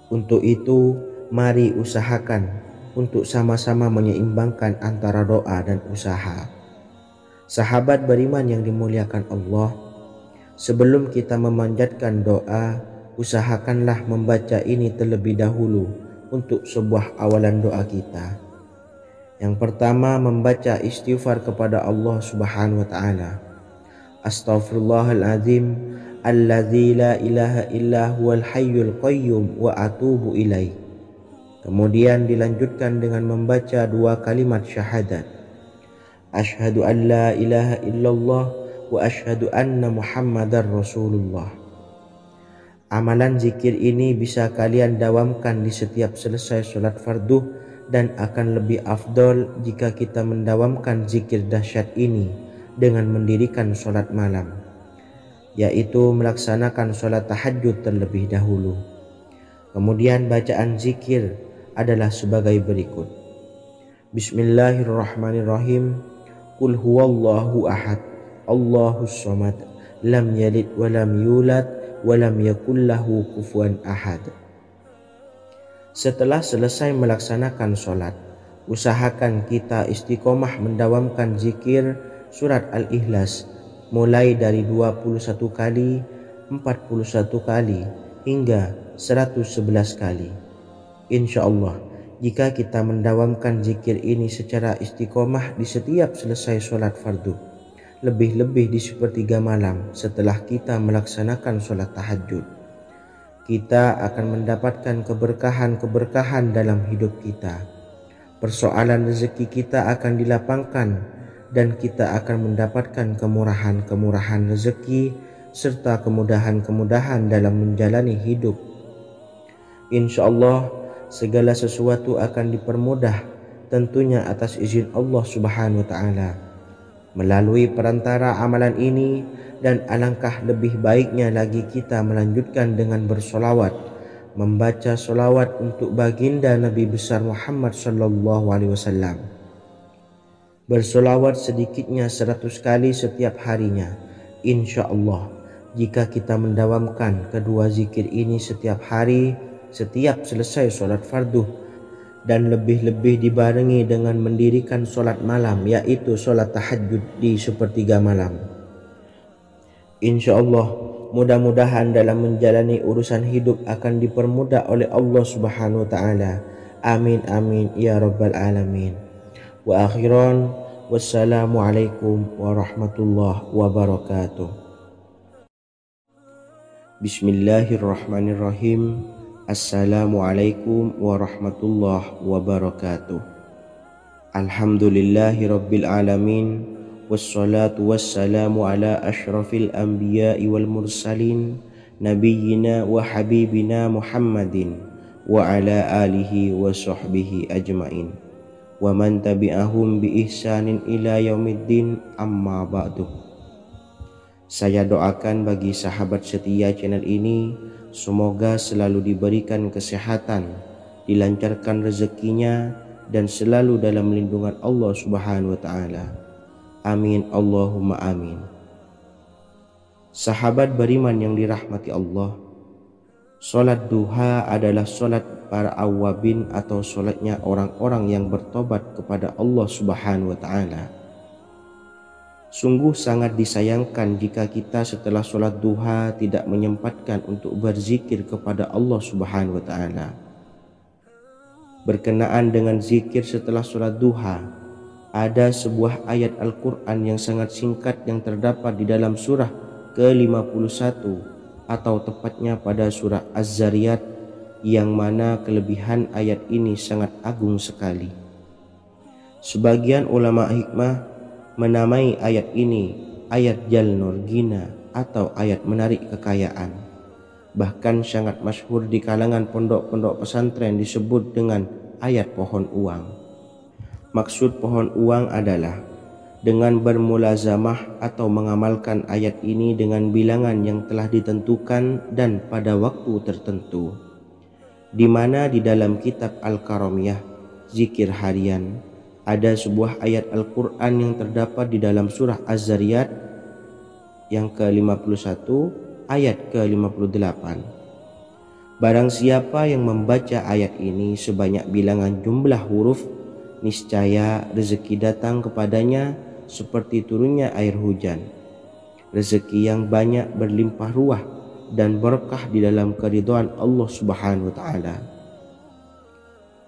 Untuk itu, mari usahakan untuk sama-sama menyeimbangkan antara doa dan usaha. Sahabat beriman yang dimuliakan Allah, sebelum kita memanjatkan doa, usahakanlah membaca ini terlebih dahulu untuk sebuah awalan doa kita. Yang pertama, membaca istighfar kepada Allah Subhanahu wa taala. Astaghfirullahaladzim alladzi la ilaha illa huwal hayyul qayyum wa atubu ilaih. Kemudian dilanjutkan dengan membaca 2 kalimat syahadat. Asyhadu an la ilaha illallah wa asyhadu anna Muhammadar Rasulullah. Amalan zikir ini bisa kalian dawamkan di setiap selesai sholat fardu, dan akan lebih afdol jika kita mendawamkan zikir dahsyat ini dengan mendirikan sholat malam, yaitu melaksanakan sholat tahajud terlebih dahulu. Kemudian bacaan zikir adalah sebagai berikut. Bismillahirrahmanirrahim. Qul huwallahu ahad, Allahus samad, lam yalid wa lam yulad wa lam yakul lahu kufuwan ahad. Setelah selesai melaksanakan sholat, usahakan kita istiqomah mendawamkan zikir surat Al-Ikhlas mulai dari 21 kali, 41 kali, hingga 111 kali. Insya Allah, jika kita mendawamkan zikir ini secara istiqomah di setiap selesai sholat fardu, lebih-lebih di sepertiga malam setelah kita melaksanakan sholat tahajud, kita akan mendapatkan keberkahan-keberkahan dalam hidup kita. Persoalan rezeki kita akan dilapangkan, dan kita akan mendapatkan kemurahan-kemurahan rezeki serta kemudahan-kemudahan dalam menjalani hidup. Insya Allah, segala sesuatu akan dipermudah, tentunya atas izin Allah Subhanahu wa taala. Melalui perantara amalan ini, dan alangkah lebih baiknya lagi kita melanjutkan dengan bersolawat, membaca solawat untuk baginda Nabi besar Muhammad sallallahu alaihi wasallam. Bersolawat sedikitnya 100 kali setiap harinya. Insya Allah, jika kita mendawamkan kedua zikir ini setiap hari, setiap selesai sholat fardu, dan lebih-lebih dibarengi dengan mendirikan sholat malam, yaitu sholat tahajud di sepertiga malam, insya Allah, mudah-mudahan dalam menjalani urusan hidup akan dipermudah oleh Allah Subhanahu wa taala. Amin amin ya rabbal alamin. Wa akhiran, wassalamualaikum warahmatullahi wabarakatuh. Bismillahirrahmanirrahim. Assalamualaikum warahmatullahi wabarakatuh. Alhamdulillahi rabbil alamin. Wassalatu wassalamu ala ashrafil anbiya'i wal mursalin, nabiyyina wa habibina Muhammadin wa ala alihi wa sahbihi ajmain, wa man tabi'ahum bi ihsanin ila yaumiddin, amma ba'du. Saya doakan bagi sahabat setia channel ini, semoga selalu diberikan kesehatan, dilancarkan rezekinya, dan selalu dalam lindungan Allah Subhanahu wa taala. Amin Allahumma amin. Sahabat beriman yang dirahmati Allah, sholat duha adalah sholat para awabin atau sholatnya orang-orang yang bertobat kepada Allah Subhanahu wa ta'ala. Sungguh sangat disayangkan jika kita setelah sholat duha tidak menyempatkan untuk berzikir kepada Allah Subhanahu wa ta'ala. Berkenaan dengan zikir setelah sholat duha, ada sebuah ayat Al-Quran yang sangat singkat yang terdapat di dalam surah ke-51, atau tepatnya pada surah Az-Zariyat, yang mana kelebihan ayat ini sangat agung sekali. Sebagian ulama hikmah menamai ayat ini ayat Jalnur Gina atau ayat menarik kekayaan. Bahkan sangat masyhur di kalangan pondok-pondok pesantren disebut dengan ayat pohon uang. Maksud pohon uang adalah dengan bermulazamah atau mengamalkan ayat ini dengan bilangan yang telah ditentukan dan pada waktu tertentu, di mana di dalam kitab Al-Karamiyah Zikir Harian ada sebuah ayat Al-Quran yang terdapat di dalam surah Az-Zariyat yang ke-51 ayat ke-58. Barang siapa yang membaca ayat ini sebanyak bilangan jumlah huruf, niscaya rezeki datang kepadanya seperti turunnya air hujan, rezeki yang banyak berlimpah ruah dan berkah di dalam keridhaan Allah Subhanahu wa taala.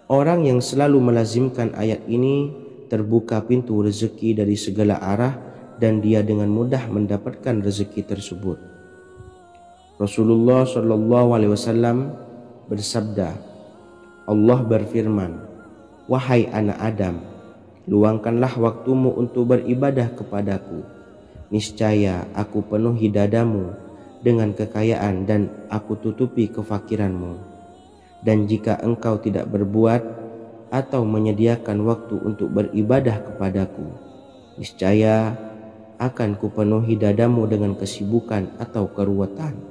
Orang yang selalu melazimkan ayat ini terbuka pintu rezeki dari segala arah dan dia dengan mudah mendapatkan rezeki tersebut. Rasulullah Shallallahu Alaihi Wasallam bersabda, Allah berfirman, wahai anak Adam, luangkanlah waktumu untuk beribadah kepadaku. Niscaya aku penuhi dadamu dengan kekayaan dan aku tutupi kefakiranmu. Dan jika engkau tidak berbuat atau menyediakan waktu untuk beribadah kepadaku, niscaya akan kupenuhi dadamu dengan kesibukan atau keruwetan,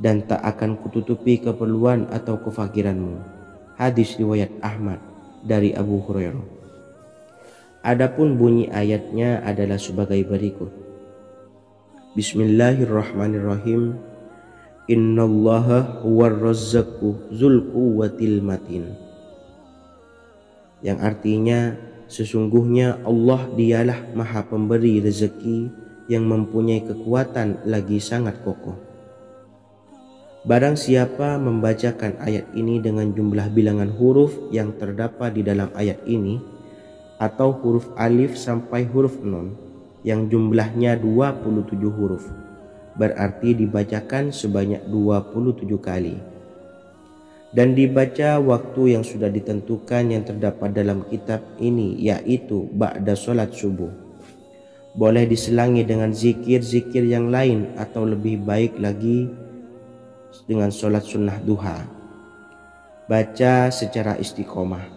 dan tak akan kututupi keperluan atau kefakiranmu. Hadis riwayat Ahmad dari Abu Hurairah. Adapun bunyi ayatnya adalah sebagai berikut. Bismillahirrahmanirrahim. Innallaha huwar razzaqu dzul quwwatil matin. Yang artinya, sesungguhnya Allah dialah maha pemberi rezeki yang mempunyai kekuatan lagi sangat kokoh. Barang siapa membacakan ayat ini dengan jumlah bilangan huruf yang terdapat di dalam ayat ini, atau huruf alif sampai huruf nun yang jumlahnya 27 huruf, berarti dibacakan sebanyak 27 kali, dan dibaca waktu yang sudah ditentukan yang terdapat dalam kitab ini, yaitu ba'da sholat subuh. Boleh diselangi dengan zikir-zikir yang lain atau lebih baik lagi dengan sholat sunnah duha. Baca secara istiqomah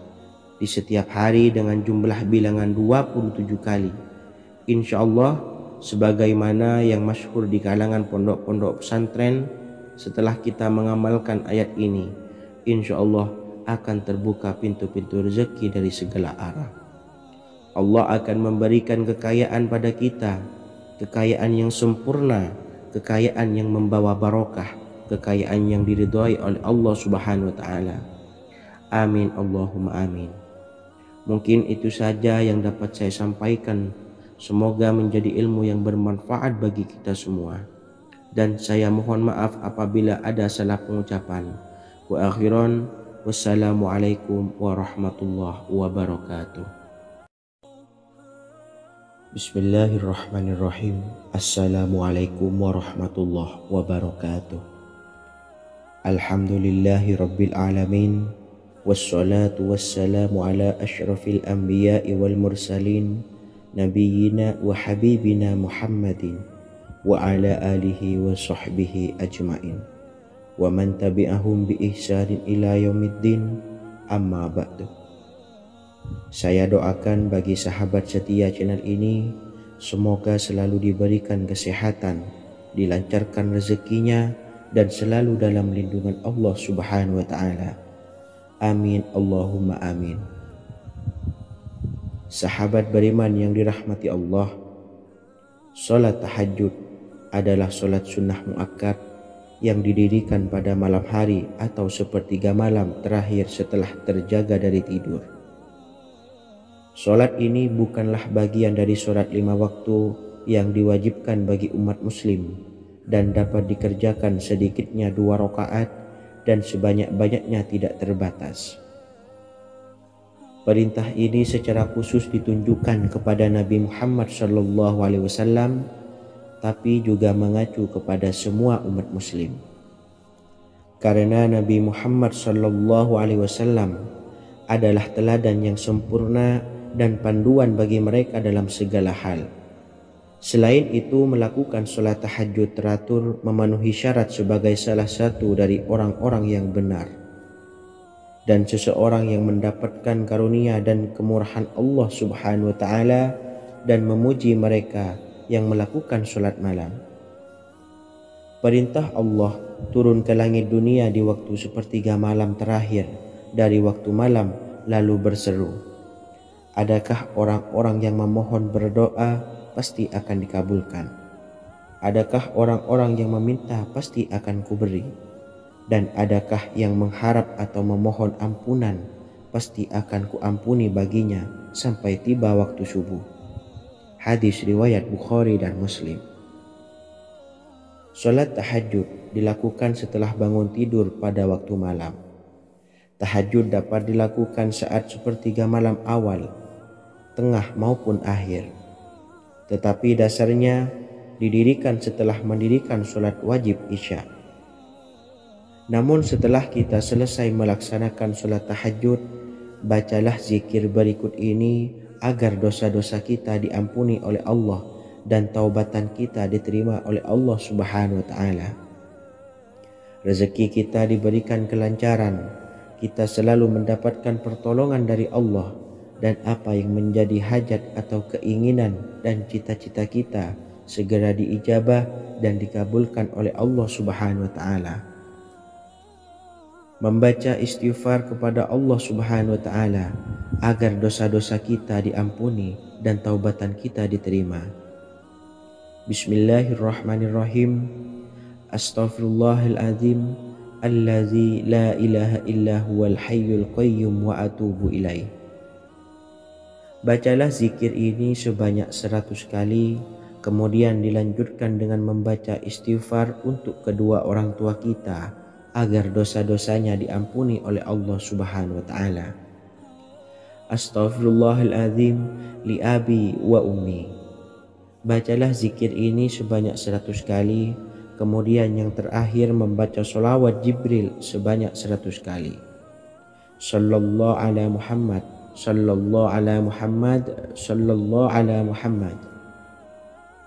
di setiap hari dengan jumlah bilangan 27 kali. Insya Allah, sebagaimana yang masyhur di kalangan pondok-pondok pesantren, setelah kita mengamalkan ayat ini, insya Allah akan terbuka pintu-pintu rezeki dari segala arah. Allah akan memberikan kekayaan pada kita, kekayaan yang sempurna, kekayaan yang membawa barokah, kekayaan yang diridhai oleh Allah Subhanahu wa taala. Amin Allahumma amin. Mungkin itu saja yang dapat saya sampaikan. Semoga menjadi ilmu yang bermanfaat bagi kita semua. Dan saya mohon maaf apabila ada salah pengucapan. Wa akhiran, wassalamualaikum warahmatullahi wabarakatuh. Bismillahirrahmanirrahim. Assalamualaikum warahmatullahi wabarakatuh. Alhamdulillahi rabbil alamin. Wassalatu wassalamu ala asyrafil anbiya'i wal mursalin, Nabiyyina wa habibina Muhammadin wa ala alihi wa sahbihi ajma'in wa man tabi'ahum bi ihsanin ila yaumiddin, amma ba'du. Saya doakan bagi sahabat setia channel ini, semoga selalu diberikan kesehatan, dilancarkan rezekinya, dan selalu dalam lindungan Allah Subhanahu wa ta'ala. Amin Allahumma amin. Sahabat beriman yang dirahmati Allah, sholat tahajud adalah sholat sunnah muakkad yang didirikan pada malam hari atau sepertiga malam terakhir setelah terjaga dari tidur. Sholat ini bukanlah bagian dari sholat 5 waktu yang diwajibkan bagi umat muslim dan dapat dikerjakan sedikitnya 2 rakaat dan sebanyak-banyaknya tidak terbatas. Perintah ini secara khusus ditunjukkan kepada Nabi Muhammad SAW, tapi juga mengacu kepada semua umat muslim. Karena Nabi Muhammad SAW adalah teladan yang sempurna dan panduan bagi mereka dalam segala hal. Selain itu, melakukan sholat tahajud teratur memenuhi syarat sebagai salah satu dari orang-orang yang benar. Dan seseorang yang mendapatkan karunia dan kemurahan Allah Subhanahu wa ta'ala dan memuji mereka yang melakukan sholat malam. Perintah Allah turun ke langit dunia di waktu sepertiga malam terakhir dari waktu malam, lalu berseru, adakah orang-orang yang memohon berdoa pasti akan dikabulkan? Adakah orang-orang yang meminta pasti akan kuberi? Dan adakah yang mengharap atau memohon ampunan pasti akan kuampuni baginya sampai tiba waktu subuh. Hadis riwayat Bukhari dan Muslim. Salat tahajud dilakukan setelah bangun tidur pada waktu malam. Tahajud dapat dilakukan saat sepertiga malam awal, tengah maupun akhir. Tetapi dasarnya didirikan setelah mendirikan salat wajib Isya. Namun setelah kita selesai melaksanakan salat tahajud, bacalah zikir berikut ini agar dosa-dosa kita diampuni oleh Allah dan taubatan kita diterima oleh Allah Subhanahu wa taala. Rezeki kita diberikan kelancaran, kita selalu mendapatkan pertolongan dari Allah, dan apa yang menjadi hajat atau keinginan dan cita-cita kita segera diijabah dan dikabulkan oleh Allah Subhanahu wa taala. Membaca istighfar kepada Allah Subhanahu wa taala agar dosa-dosa kita diampuni dan taubatan kita diterima. Bismillahirrahmanirrahim. Astaghfirullahaladzim allazi la ilaha illa huwal hayyul qayyum wa atubu ilaih. Bacalah zikir ini sebanyak 100 kali, kemudian dilanjutkan dengan membaca istighfar untuk kedua orang tua kita agar dosa-dosanya diampuni oleh Allah Subhanahu wa taala. Astaghfirullahaladzim li abi wa ummi. Bacalah zikir ini sebanyak 100 kali, kemudian yang terakhir membaca sholawat Jibril sebanyak 100 kali. Sallallahu ala Muhammad, sallallahu ala Muhammad, sallallahu ala Muhammad.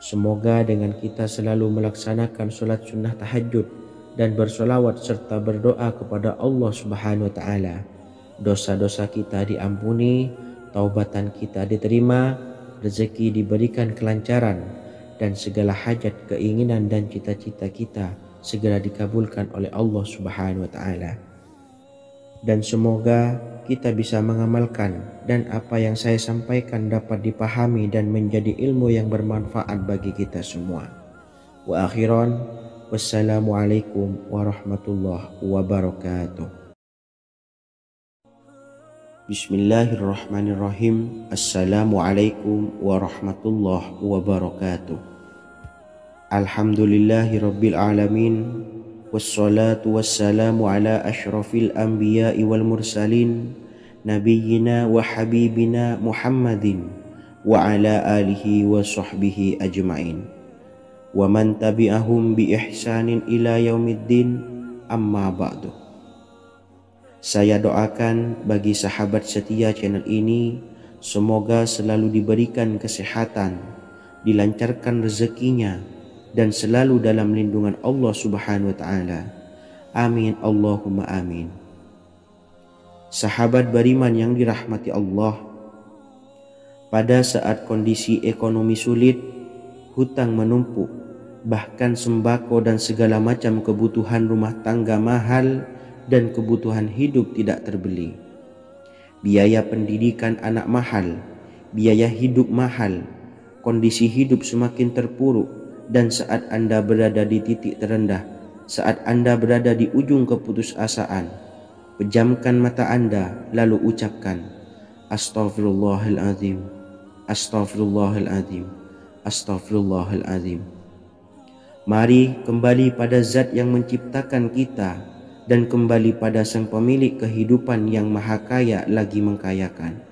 Semoga dengan kita selalu melaksanakan sholat sunnah tahajud dan bersolawat serta berdoa kepada Allah Subhanahu wa taala, dosa-dosa kita diampuni, taubatan kita diterima, rezeki diberikan kelancaran, dan segala hajat, keinginan dan cita-cita kita segera dikabulkan oleh Allah Subhanahu wa taala. Dan semoga kita bisa mengamalkan dan apa yang saya sampaikan dapat dipahami dan menjadi ilmu yang bermanfaat bagi kita semua. Wa akhiran, wassalamualaikum warahmatullahi wabarakatuh. Bismillahirrahmanirrahim. Assalamualaikum warahmatullahi wabarakatuh. Alhamdulillahi rabbil alamin. Wassalatu wassalamu ala ashrafil anbiya'i wal mursalin, nabiyyina wa habibina Muhammadin wa ala alihi wa sahbihi ajma'in, wa man tabi'ahum bi ihsanin ila yaumiddin, amma ba'du. Saya doakan bagi sahabat setia channel ini, semoga selalu diberikan kesehatan, dilancarkan rezekinya, dan selalu dalam lindungan Allah Subhanahu wa taala. Amin Allahumma amin. Sahabat beriman yang dirahmati Allah, pada saat kondisi ekonomi sulit, hutang menumpuk, bahkan sembako dan segala macam kebutuhan rumah tangga mahal dan kebutuhan hidup tidak terbeli. Biaya pendidikan anak mahal, biaya hidup mahal, kondisi hidup semakin terpuruk, dan saat Anda berada di titik terendah, saat Anda berada di ujung keputusasaan, pejamkan mata Anda lalu ucapkan, Astaghfirullahaladzim, Astaghfirullahaladzim, Astaghfirullahaladzim. Mari kembali pada Zat yang menciptakan kita dan kembali pada Sang Pemilik kehidupan yang maha kaya lagi mengkayakan.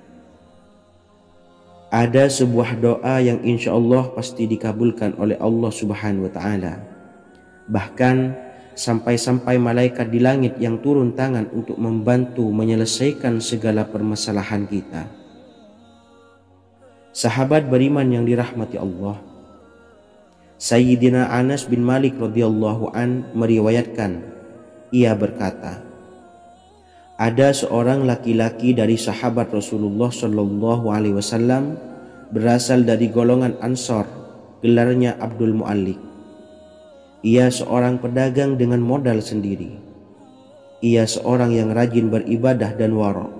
Ada sebuah doa yang insya Allah pasti dikabulkan oleh Allah Subhanahu wa taala. Bahkan sampai-sampai malaikat di langit yang turun tangan untuk membantu menyelesaikan segala permasalahan kita. Sahabat beriman yang dirahmati Allah, Sayyidina Anas bin Malik radhiyallahu an meriwayatkan, ia berkata, ada seorang laki-laki dari sahabat Rasulullah Shallallahu Alaihi Wasallam berasal dari golongan Ansor, gelarnya Abdul Mu'allik. Ia seorang pedagang dengan modal sendiri. Ia seorang yang rajin beribadah dan wara'.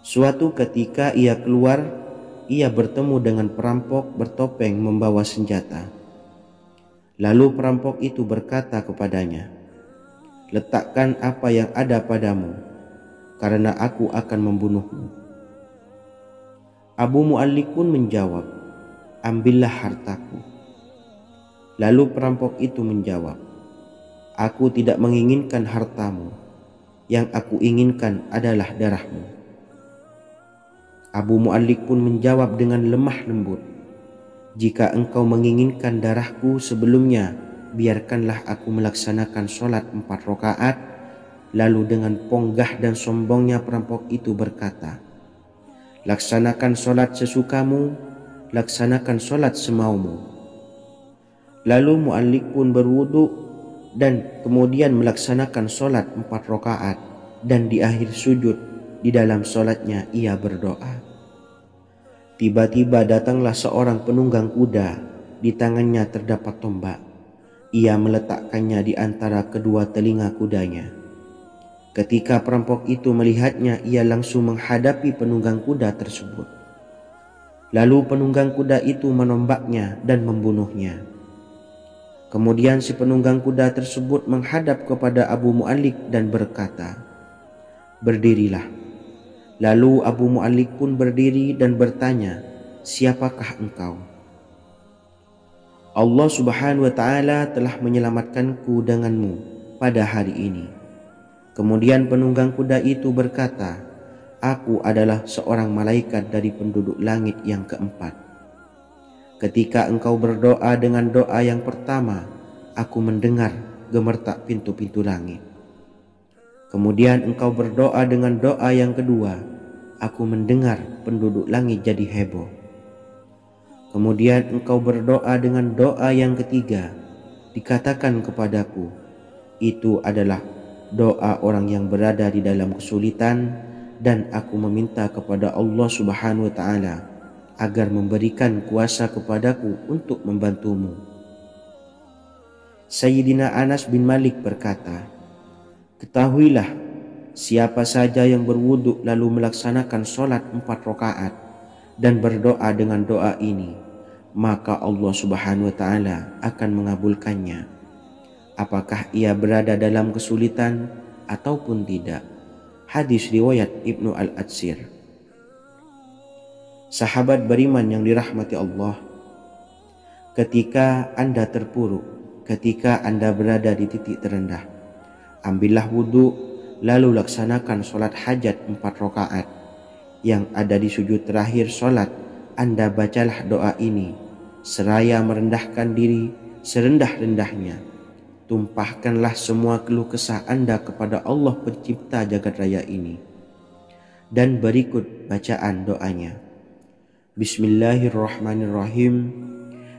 Suatu ketika ia keluar, ia bertemu dengan perampok bertopeng membawa senjata. Lalu perampok itu berkata kepadanya, "Letakkan apa yang ada padamu, karena aku akan membunuhmu." Abu Mu'allik pun menjawab, "Ambillah hartaku." Lalu perampok itu menjawab, "Aku tidak menginginkan hartamu, yang aku inginkan adalah darahmu." Abu Mu'allik pun menjawab dengan lemah lembut, "Jika engkau menginginkan darahku sebelumnya, biarkanlah aku melaksanakan sholat 4 rakaat." Lalu dengan ponggah dan sombongnya perampok itu berkata, "Laksanakan sholat sesukamu, laksanakan sholat semaumu." Lalu Mu'allik pun berwudu dan kemudian melaksanakan sholat 4 rakaat, dan di akhir sujud di dalam sholatnya ia berdoa. Tiba-tiba datanglah seorang penunggang kuda, di tangannya terdapat tombak. Ia meletakkannya di antara kedua telinga kudanya. Ketika perampok itu melihatnya, ia langsung menghadapi penunggang kuda tersebut. Lalu penunggang kuda itu menombaknya dan membunuhnya. Kemudian si penunggang kuda tersebut menghadap kepada Abu Mu'allik dan berkata, "Berdirilah." Lalu Abu Mu'allik pun berdiri dan bertanya, "Siapakah engkau?" "Allah Subhanahu wa ta'ala telah menyelamatkanku denganmu pada hari ini." Kemudian penunggang kuda itu berkata, "Aku adalah seorang malaikat dari penduduk langit yang keempat. Ketika engkau berdoa dengan doa yang pertama, aku mendengar gemertak pintu-pintu langit. Kemudian engkau berdoa dengan doa yang kedua, aku mendengar penduduk langit jadi heboh. Kemudian engkau berdoa dengan doa yang ketiga, dikatakan kepadaku, itu adalah doa orang yang berada di dalam kesulitan, dan aku meminta kepada Allah Subhanahu wa ta'ala agar memberikan kuasa kepadaku untuk membantumu." Sayyidina Anas bin Malik berkata, "Ketahuilah, siapa saja yang berwudu lalu melaksanakan sholat 4 rakaat dan berdoa dengan doa ini, maka Allah Subhanahu wa ta'ala akan mengabulkannya, apakah ia berada dalam kesulitan ataupun tidak." Hadis riwayat Ibnu Al-Atsir. Sahabat beriman yang dirahmati Allah, ketika Anda terpuruk, ketika Anda berada di titik terendah, ambillah wudu, lalu laksanakan sholat hajat 4 rakaat. Yang ada di sujud terakhir sholat, Anda bacalah doa ini, seraya merendahkan diri serendah-rendahnya. Tumpahkanlah semua keluh kesah Anda kepada Allah pencipta jagat raya ini. Dan berikut bacaan doanya. Bismillahirrahmanirrahim.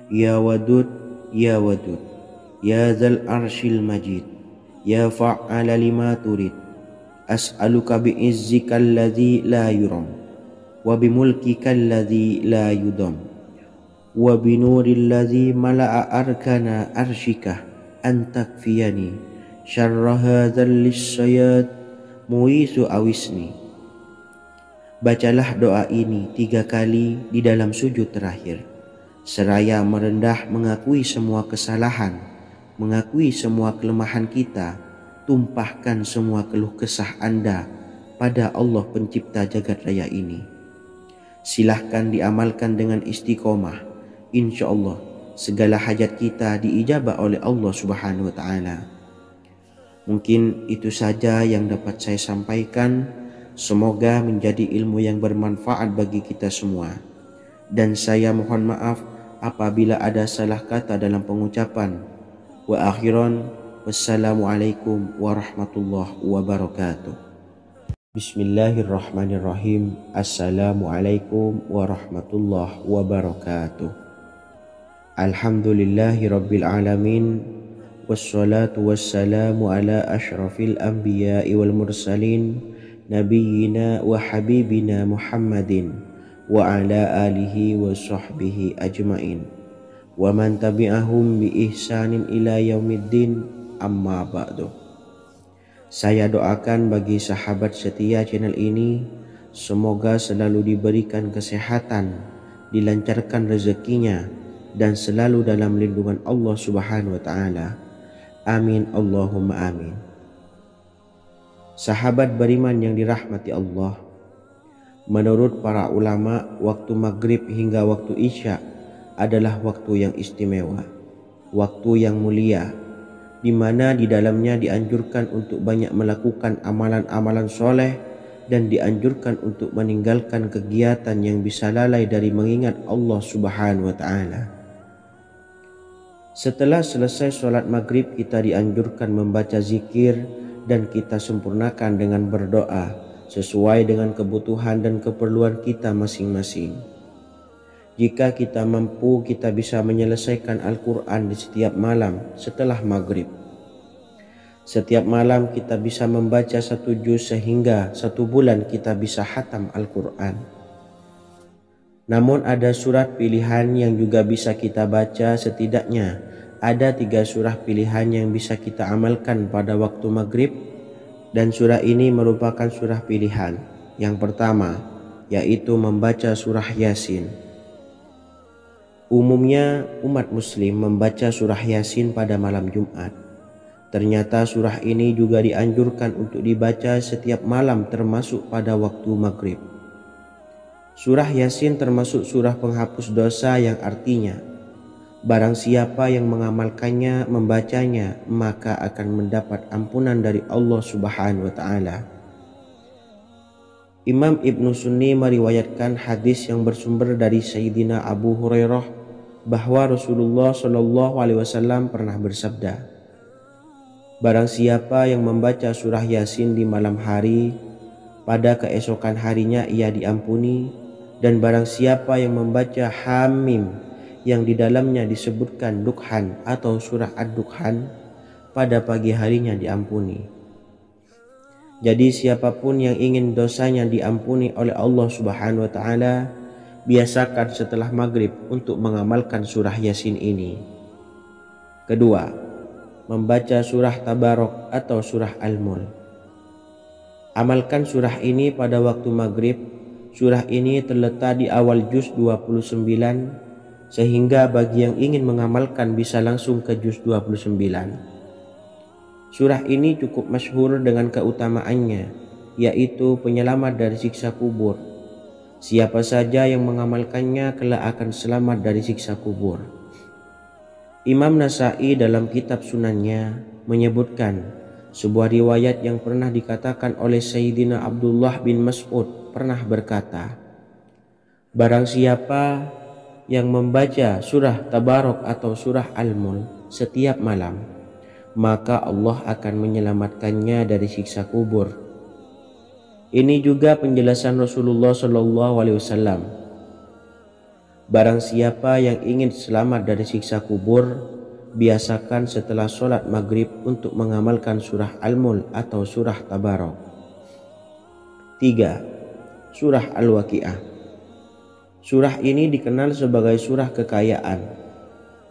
Ya Wadud, Ya Wadud, Ya Dzal Arsyil Majid, Ya Fa'ala lima turid, as'aluka bi'izzikal ladzi la yuram, wa bimulkikal ladzi la yudam, wa binuril ladzi mala'a arkana arsyika, an takfiyani syarra hadzal lisyayat muisu awisni. Bacalah doa ini 3 kali di dalam sujud terakhir, seraya merendah mengakui semua kesalahan, mengakui semua kelemahan kita. Tumpahkan semua keluh kesah Anda pada Allah pencipta jagat raya ini. Silahkan diamalkan dengan istiqomah. Insya Allah segala hajat kita diijabah oleh Allah Subhanahu wa ta'ala. Mungkin itu saja yang dapat saya sampaikan. Semoga menjadi ilmu yang bermanfaat bagi kita semua. Dan saya mohon maaf apabila ada salah kata dalam pengucapan. Wa akhiran, wassalamualaikum warahmatullahi wabarakatuh. Bismillahirrahmanirrahim. Assalamualaikum warahmatullahi wabarakatuh. Alhamdulillahi rabbil alamin. Wassalatu wassalamu ala ashrafil anbiya'i wal mursalin, Nabiyyina wa habibina Muhammadin wa ala alihi wa sahbihi ajmain wa man tabi'ahum bi ihsanin ila yaumiddin, amma ba'du. Saya doakan bagi sahabat setia channel ini, semoga selalu diberikan kesehatan, dilancarkan rezekinya, dan selalu dalam lindungan Allah Subhanahu wa taala. Amin Allahumma amin. Sahabat beriman yang dirahmati Allah, menurut para ulama, waktu maghrib hingga waktu isya adalah waktu yang istimewa, waktu yang mulia, di mana di dalamnya dianjurkan untuk banyak melakukan amalan-amalan soleh dan dianjurkan untuk meninggalkan kegiatan yang bisa lalai dari mengingat Allah Subhanahu wa taala. Setelah selesai sholat maghrib, kita dianjurkan membaca zikir dan kita sempurnakan dengan berdoa sesuai dengan kebutuhan dan keperluan kita masing-masing. Jika kita mampu, kita bisa menyelesaikan Al-Quran di setiap malam setelah maghrib. Setiap malam kita bisa membaca 1 juz sehingga 1 bulan kita bisa khatam Al-Quran. Namun ada surat pilihan yang juga bisa kita baca. Setidaknya ada 3 surah pilihan yang bisa kita amalkan pada waktu maghrib, dan surah ini merupakan surah pilihan. Yang pertama yaitu membaca surah Yasin. Umumnya umat muslim membaca surah Yasin pada malam Jumat. Ternyata surah ini juga dianjurkan untuk dibaca setiap malam termasuk pada waktu maghrib. Surah Yasin termasuk surah penghapus dosa yang artinya barang siapa yang mengamalkannya, membacanya, maka akan mendapat ampunan dari Allah Subhanahu wa taala. Imam Ibnu Sunni meriwayatkan hadis yang bersumber dari Sayyidina Abu Hurairah bahwa Rasulullah Shallallahu alaihi wasallam pernah bersabda, barang siapa yang membaca surah Yasin di malam hari, pada keesokan harinya ia diampuni. Dan barang siapa yang membaca Hamim yang di dalamnya disebutkan Dukhan atau surah Ad-Dukhan, pada pagi harinya diampuni. Jadi siapapun yang ingin dosanya diampuni oleh Allah Subhanahu wa taala, biasakan setelah maghrib untuk mengamalkan surah Yasin ini. Kedua, membaca surah Tabarok atau surah Al-Mulk. Amalkan surah ini pada waktu maghrib. Surah ini terletak di awal juz 29, sehingga bagi yang ingin mengamalkan bisa langsung ke juz 29. Surah ini cukup masyhur dengan keutamaannya, yaitu penyelamat dari siksa kubur. Siapa saja yang mengamalkannya kelak akan selamat dari siksa kubur. Imam Nasa'i dalam kitab Sunannya menyebutkan sebuah riwayat yang pernah dikatakan oleh Sayyidina Abdullah bin Mas'ud pernah berkata, barang siapa yang membaca surah Tabarok atau surah Al-Mulk setiap malam, maka Allah akan menyelamatkannya dari siksa kubur. Ini juga penjelasan Rasulullah Shallallahu alaihi wasallam. Barang siapa yang ingin selamat dari siksa kubur, biasakan setelah sholat maghrib untuk mengamalkan surah Al-Mulk atau surah Tabarok. 3. Surah Al-Waqiah. Surah ini dikenal sebagai surah kekayaan.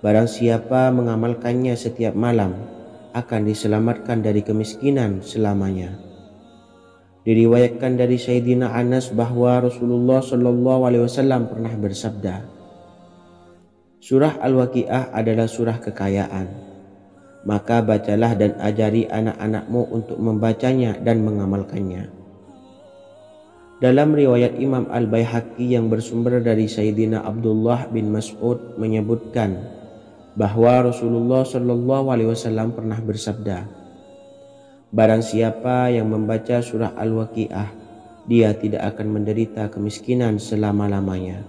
Barang siapa mengamalkannya setiap malam akan diselamatkan dari kemiskinan selamanya. Diriwayatkan dari Sayyidina Anas bahwa Rasulullah Shallallahu alaihi wasallam pernah bersabda, surah Al-Waqiah adalah surah kekayaan. Maka bacalah dan ajari anak-anakmu untuk membacanya dan mengamalkannya. Dalam riwayat Imam Al-Baihaqi yang bersumber dari Sayyidina Abdullah bin Mas'ud menyebutkan bahwa Rasulullah Shallallahu alaihi wasallam pernah bersabda, barang siapa yang membaca surah Al-Waqiah, dia tidak akan menderita kemiskinan selama-lamanya.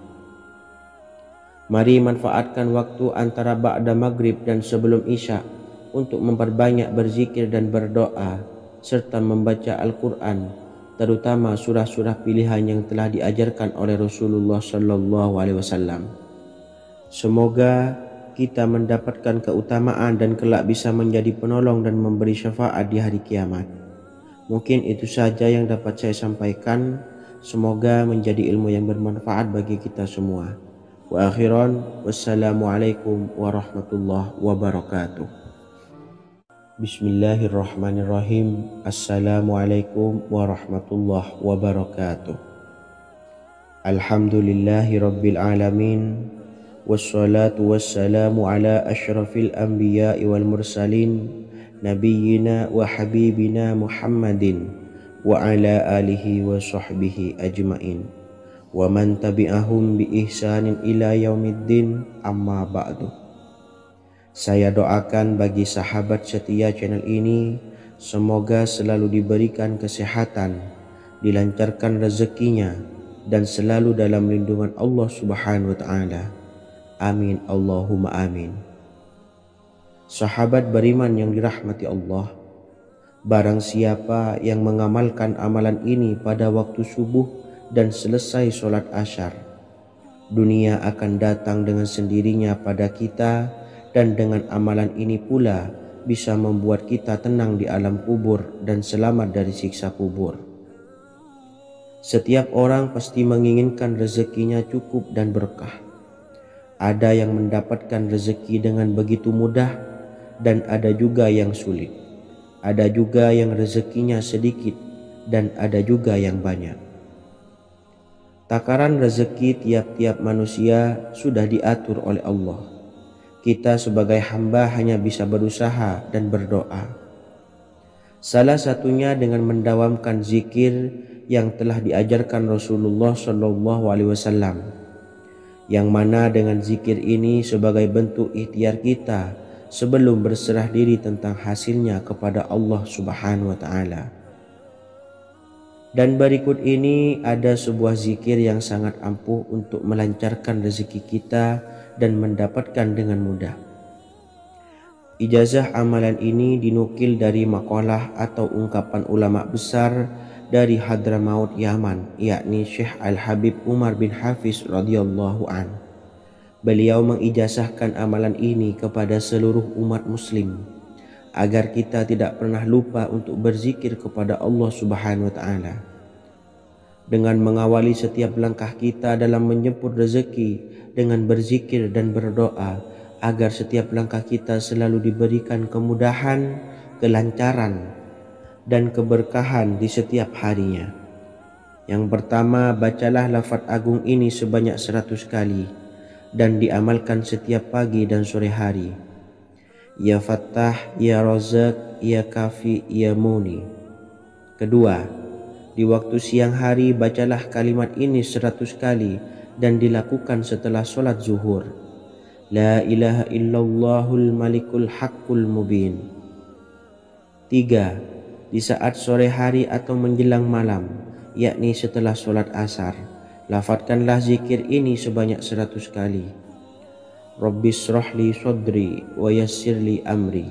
Mari manfaatkan waktu antara ba'da maghrib dan sebelum isya untuk memperbanyak berzikir dan berdoa serta membaca Al-Quran, terutama surah-surah pilihan yang telah diajarkan oleh Rasulullah Shallallahu alaihi wasallam. Semoga kita mendapatkan keutamaan dan kelak bisa menjadi penolong dan memberi syafaat di hari kiamat. Mungkin itu saja yang dapat saya sampaikan. Semoga menjadi ilmu yang bermanfaat bagi kita semua. Wa akhiran, wassalamualaikum warahmatullahi wabarakatuh. Bismillahirrahmanirrahim. Assalamualaikum warahmatullahi wabarakatuh. Alhamdulillahi rabbil alamin. Wassalatu wassalamu ala asyrafil anbiya'i wal mursalin, nabiyyina wa habibina Muhammadin wa ala alihi wa sahbihi ajmain wa man tabi'ahum bi ihsanin ila yaumiddin, amma ba'du. Saya doakan bagi sahabat setia channel ini, semoga selalu diberikan kesehatan, dilancarkan rezekinya, dan selalu dalam lindungan Allah Subhanahu wa ta'ala. Amin Allahumma amin. Sahabat beriman yang dirahmati Allah, barang siapa yang mengamalkan amalan ini pada waktu subuh dan selesai sholat asyar, dunia akan datang dengan sendirinya pada kita, dan dengan amalan ini pula bisa membuat kita tenang di alam kubur dan selamat dari siksa kubur. Setiap orang pasti menginginkan rezekinya cukup dan berkah. Ada yang mendapatkan rezeki dengan begitu mudah, dan ada juga yang sulit. Ada juga yang rezekinya sedikit, dan ada juga yang banyak. Takaran rezeki tiap-tiap manusia sudah diatur oleh Allah. Kita sebagai hamba hanya bisa berusaha dan berdoa. Salah satunya dengan mendawamkan zikir yang telah diajarkan Rasulullah SAW, yang mana dengan zikir ini sebagai bentuk ikhtiar kita sebelum berserah diri tentang hasilnya kepada Allah Subhanahu wa ta'ala. Dan berikut ini ada sebuah zikir yang sangat ampuh untuk melancarkan rezeki kita dan mendapatkan dengan mudah. Ijazah amalan ini dinukil dari makalah atau ungkapan ulama besar dari Hadramaut Yaman, yakni Syekh Al-Habib Umar bin Hafiz radhiyallahu an. Beliau mengijazahkan amalan ini kepada seluruh umat muslim agar kita tidak pernah lupa untuk berzikir kepada Allah Subhanahu wa ta'ala. Dengan mengawali setiap langkah kita dalam menjemput rezeki dengan berzikir dan berdoa agar setiap langkah kita selalu diberikan kemudahan, kelancaran, dan keberkahan di setiap harinya. Yang pertama, bacalah lafaz agung ini sebanyak 100 kali dan diamalkan setiap pagi dan sore hari. Ya Fattah, Ya Razak, Ya Kafi, Ya Muni. Kedua, di waktu siang hari bacalah kalimat ini 100 kali dan dilakukan setelah sholat zuhur. La ilaha illallahul malikul haqqul mubin. Tiga, di saat sore hari atau menjelang malam, yakni setelah sholat asar, lafadzkanlah zikir ini sebanyak 100 kali. Rabbishrahli sodri wa yassirli amri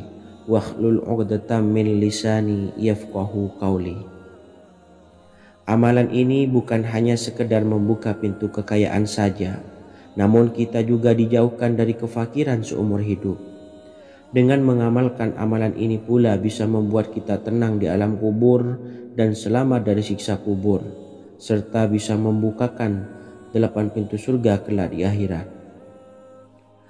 wakhlul 'uqdatam min lisani yafqahu qawli. Amalan ini bukan hanya sekedar membuka pintu kekayaan saja, namun kita juga dijauhkan dari kefakiran seumur hidup. Dengan mengamalkan amalan ini pula bisa membuat kita tenang di alam kubur dan selamat dari siksa kubur, serta bisa membukakan 8 pintu surga kelak di akhirat.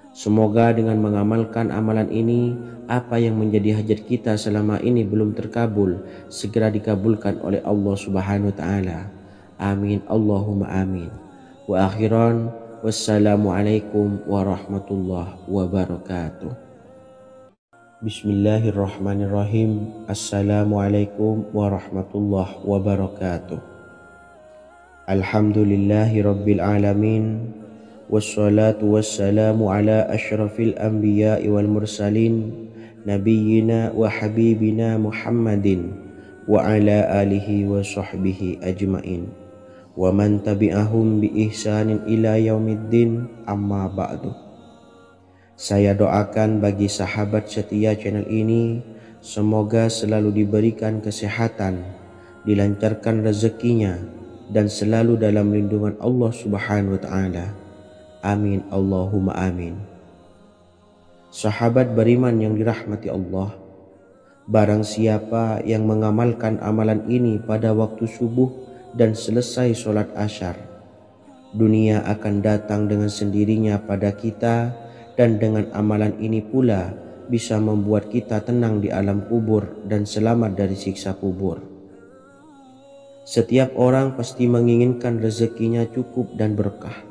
Semoga dengan mengamalkan amalan ini, apa yang menjadi hajat kita selama ini belum terkabul, segera dikabulkan oleh Allah Subhanahu wa ta'ala. Amin Allahumma amin. Wa akhiran, wassalamualaikum warahmatullahi wabarakatuh. Bismillahirrahmanirrahim. Assalamualaikum warahmatullahi wabarakatuh. Alhamdulillahi rabbil alamin. Wassalatu wassalamu ala asyrafil anbiya'i wal mursalin, nabiyyina wa habibina Muhammadin wa ala alihi wa sahbihi ajmain wa man tabi'ahum bi ihsanin ila yaumiddin, amma ba'du. Saya doakan bagi sahabat setia channel ini, semoga selalu diberikan kesehatan, dilancarkan rezekinya, dan selalu dalam lindungan Allah Subhanahu wa ta'ala. Amin Allahumma amin. Sahabat beriman yang dirahmati Allah, barang siapa yang mengamalkan amalan ini pada waktu subuh dan selesai sholat asyar. Dunia akan datang dengan sendirinya pada kita, dan dengan amalan ini pula bisa membuat kita tenang di alam kubur dan selamat dari siksa kubur. Setiap orang pasti menginginkan rezekinya cukup dan berkah.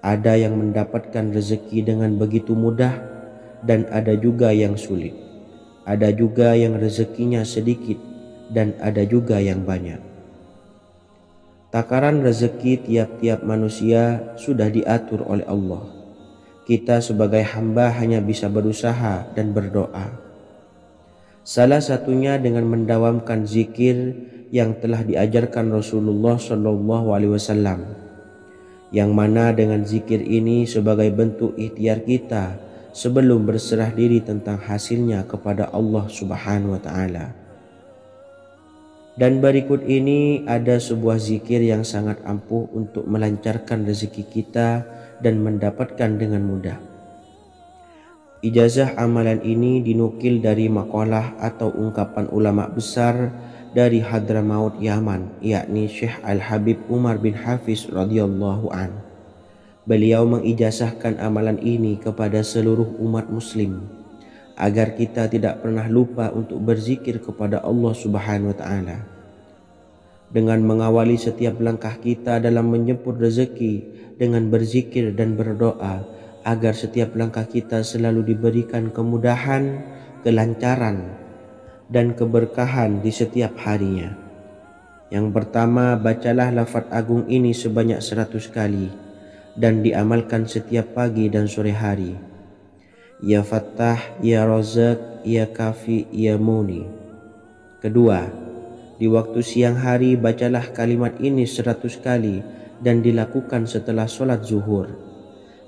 Ada yang mendapatkan rezeki dengan begitu mudah, dan ada juga yang sulit. Ada juga yang rezekinya sedikit, dan ada juga yang banyak. Takaran rezeki tiap-tiap manusia sudah diatur oleh Allah. Kita sebagai hamba hanya bisa berusaha dan berdoa. Salah satunya dengan mendawamkan zikir yang telah diajarkan Rasulullah SAW, yang mana dengan zikir ini sebagai bentuk ikhtiar kita sebelum berserah diri tentang hasilnya kepada Allah Subhanahu wa Ta'ala. Dan berikut ini ada sebuah zikir yang sangat ampuh untuk melancarkan rezeki kita dan mendapatkan dengan mudah. Ijazah amalan ini dinukil dari makalah atau ungkapan ulama besar dari Hadramaut Yaman, yakni Syekh Al-Habib Umar bin Hafiz radhiyallahu an. Beliau mengijazahkan amalan ini kepada seluruh umat muslim agar kita tidak pernah lupa untuk berzikir kepada Allah Subhanahu wa Ta'ala. Dengan mengawali setiap langkah kita dalam menjemput rezeki dengan berzikir dan berdoa agar setiap langkah kita selalu diberikan kemudahan, kelancaran, dan keberkahan di setiap harinya. Yang pertama, bacalah lafaz agung ini sebanyak 100 kali dan diamalkan setiap pagi dan sore hari. Ya Fattah, Ya Razak, Ya Kafi, Ya Muni. Kedua, di waktu siang hari bacalah kalimat ini 100 kali dan dilakukan setelah sholat zuhur.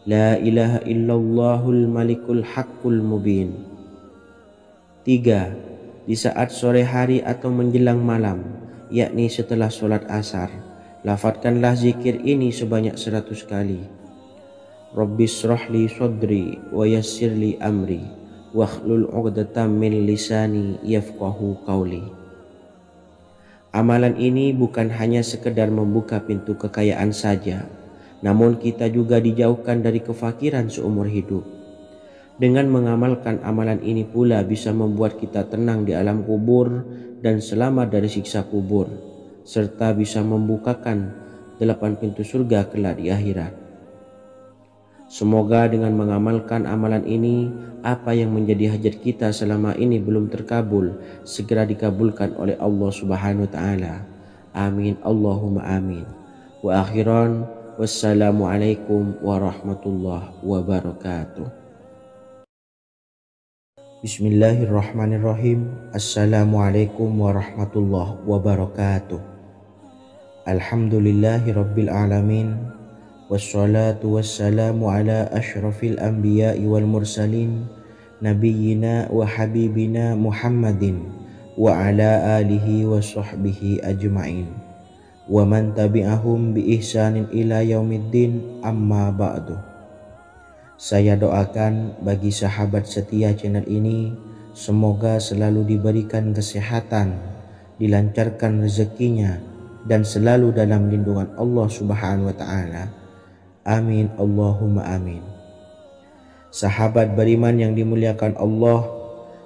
La ilaha illallahul malikul haqqul mubin. 3. Di saat sore hari atau menjelang malam, yakni setelah sholat asar, lafadzkanlah zikir ini sebanyak 100 kali. Rabbishrahli sodri wa yassirli amri wakhlul 'uqdatam min lisani yafqahu qawli. Amalan ini bukan hanya sekedar membuka pintu kekayaan saja, namun kita juga dijauhkan dari kefakiran seumur hidup. Dengan mengamalkan amalan ini pula bisa membuat kita tenang di alam kubur dan selamat dari siksa kubur, serta bisa membukakan 8 pintu surga kelak di akhirat. Semoga dengan mengamalkan amalan ini, apa yang menjadi hajat kita selama ini belum terkabul, segera dikabulkan oleh Allah Subhanahu wa Ta'ala. Amin, Allahumma amin. Wa akhiran, wassalamualaikum warahmatullahi wabarakatuh. Bismillahirrahmanirrahim. Assalamualaikum warahmatullahi wabarakatuh. Alhamdulillahi rabbil alamin. Wassalatu wassalamu ala ashrafil anbiya'i wal mursalin nabiyyina wa habibina Muhammadin wa ala alihi wa sahbihi ajma'in wa man tabi'ahum bi ihsanin ila yaumiddin, amma ba'du. Saya doakan bagi sahabat setia channel ini, semoga selalu diberikan kesehatan, dilancarkan rezekinya, dan selalu dalam lindungan Allah Subhanahu wa Ta'ala. Amin, Allahumma amin. Sahabat beriman yang dimuliakan Allah,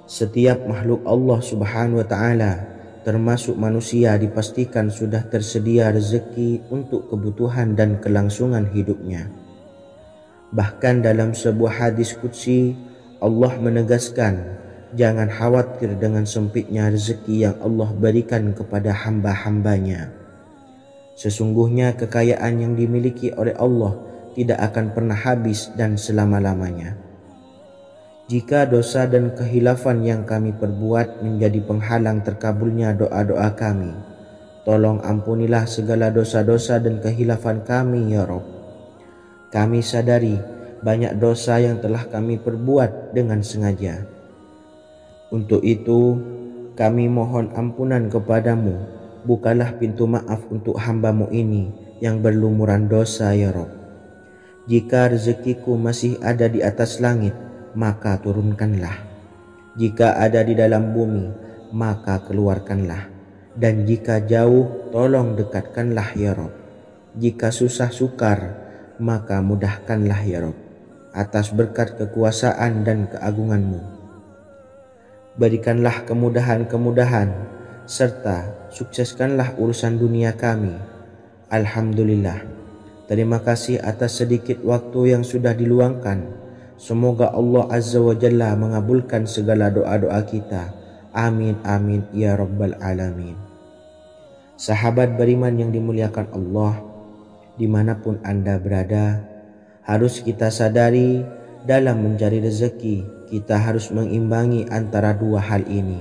setiap makhluk Allah Subhanahu wa Ta'ala termasuk manusia dipastikan sudah tersedia rezeki untuk kebutuhan dan kelangsungan hidupnya. Bahkan dalam sebuah hadis qudsi, Allah menegaskan, jangan khawatir dengan sempitnya rezeki yang Allah berikan kepada hamba-hambanya. Sesungguhnya kekayaan yang dimiliki oleh Allah tidak akan pernah habis dan selama-lamanya. Jika dosa dan kehilafan yang kami perbuat menjadi penghalang terkabulnya doa-doa kami, tolong ampunilah segala dosa-dosa dan kehilafan kami ya Rabb. Kami sadari banyak dosa yang telah kami perbuat dengan sengaja. Untuk itu kami mohon ampunan kepadamu. Bukalah pintu maaf untuk hamba-Mu ini yang berlumuran dosa ya Rabb. Jika rezekiku masih ada di atas langit, maka turunkanlah. Jika ada di dalam bumi, maka keluarkanlah. Dan jika jauh, tolong dekatkanlah ya Rob. Jika susah sukar, maka mudahkanlah ya Rob, atas berkat kekuasaan dan keagungan-Mu. Berikanlah kemudahan-kemudahan, serta sukseskanlah urusan dunia kami. Alhamdulillah. Terima kasih atas sedikit waktu yang sudah diluangkan. Semoga Allah Azza wa Jalla mengabulkan segala doa-doa kita. Amin amin ya rabbal alamin. Sahabat beriman yang dimuliakan Allah, dimanapun Anda berada, harus kita sadari dalam mencari rezeki kita harus mengimbangi antara dua hal ini,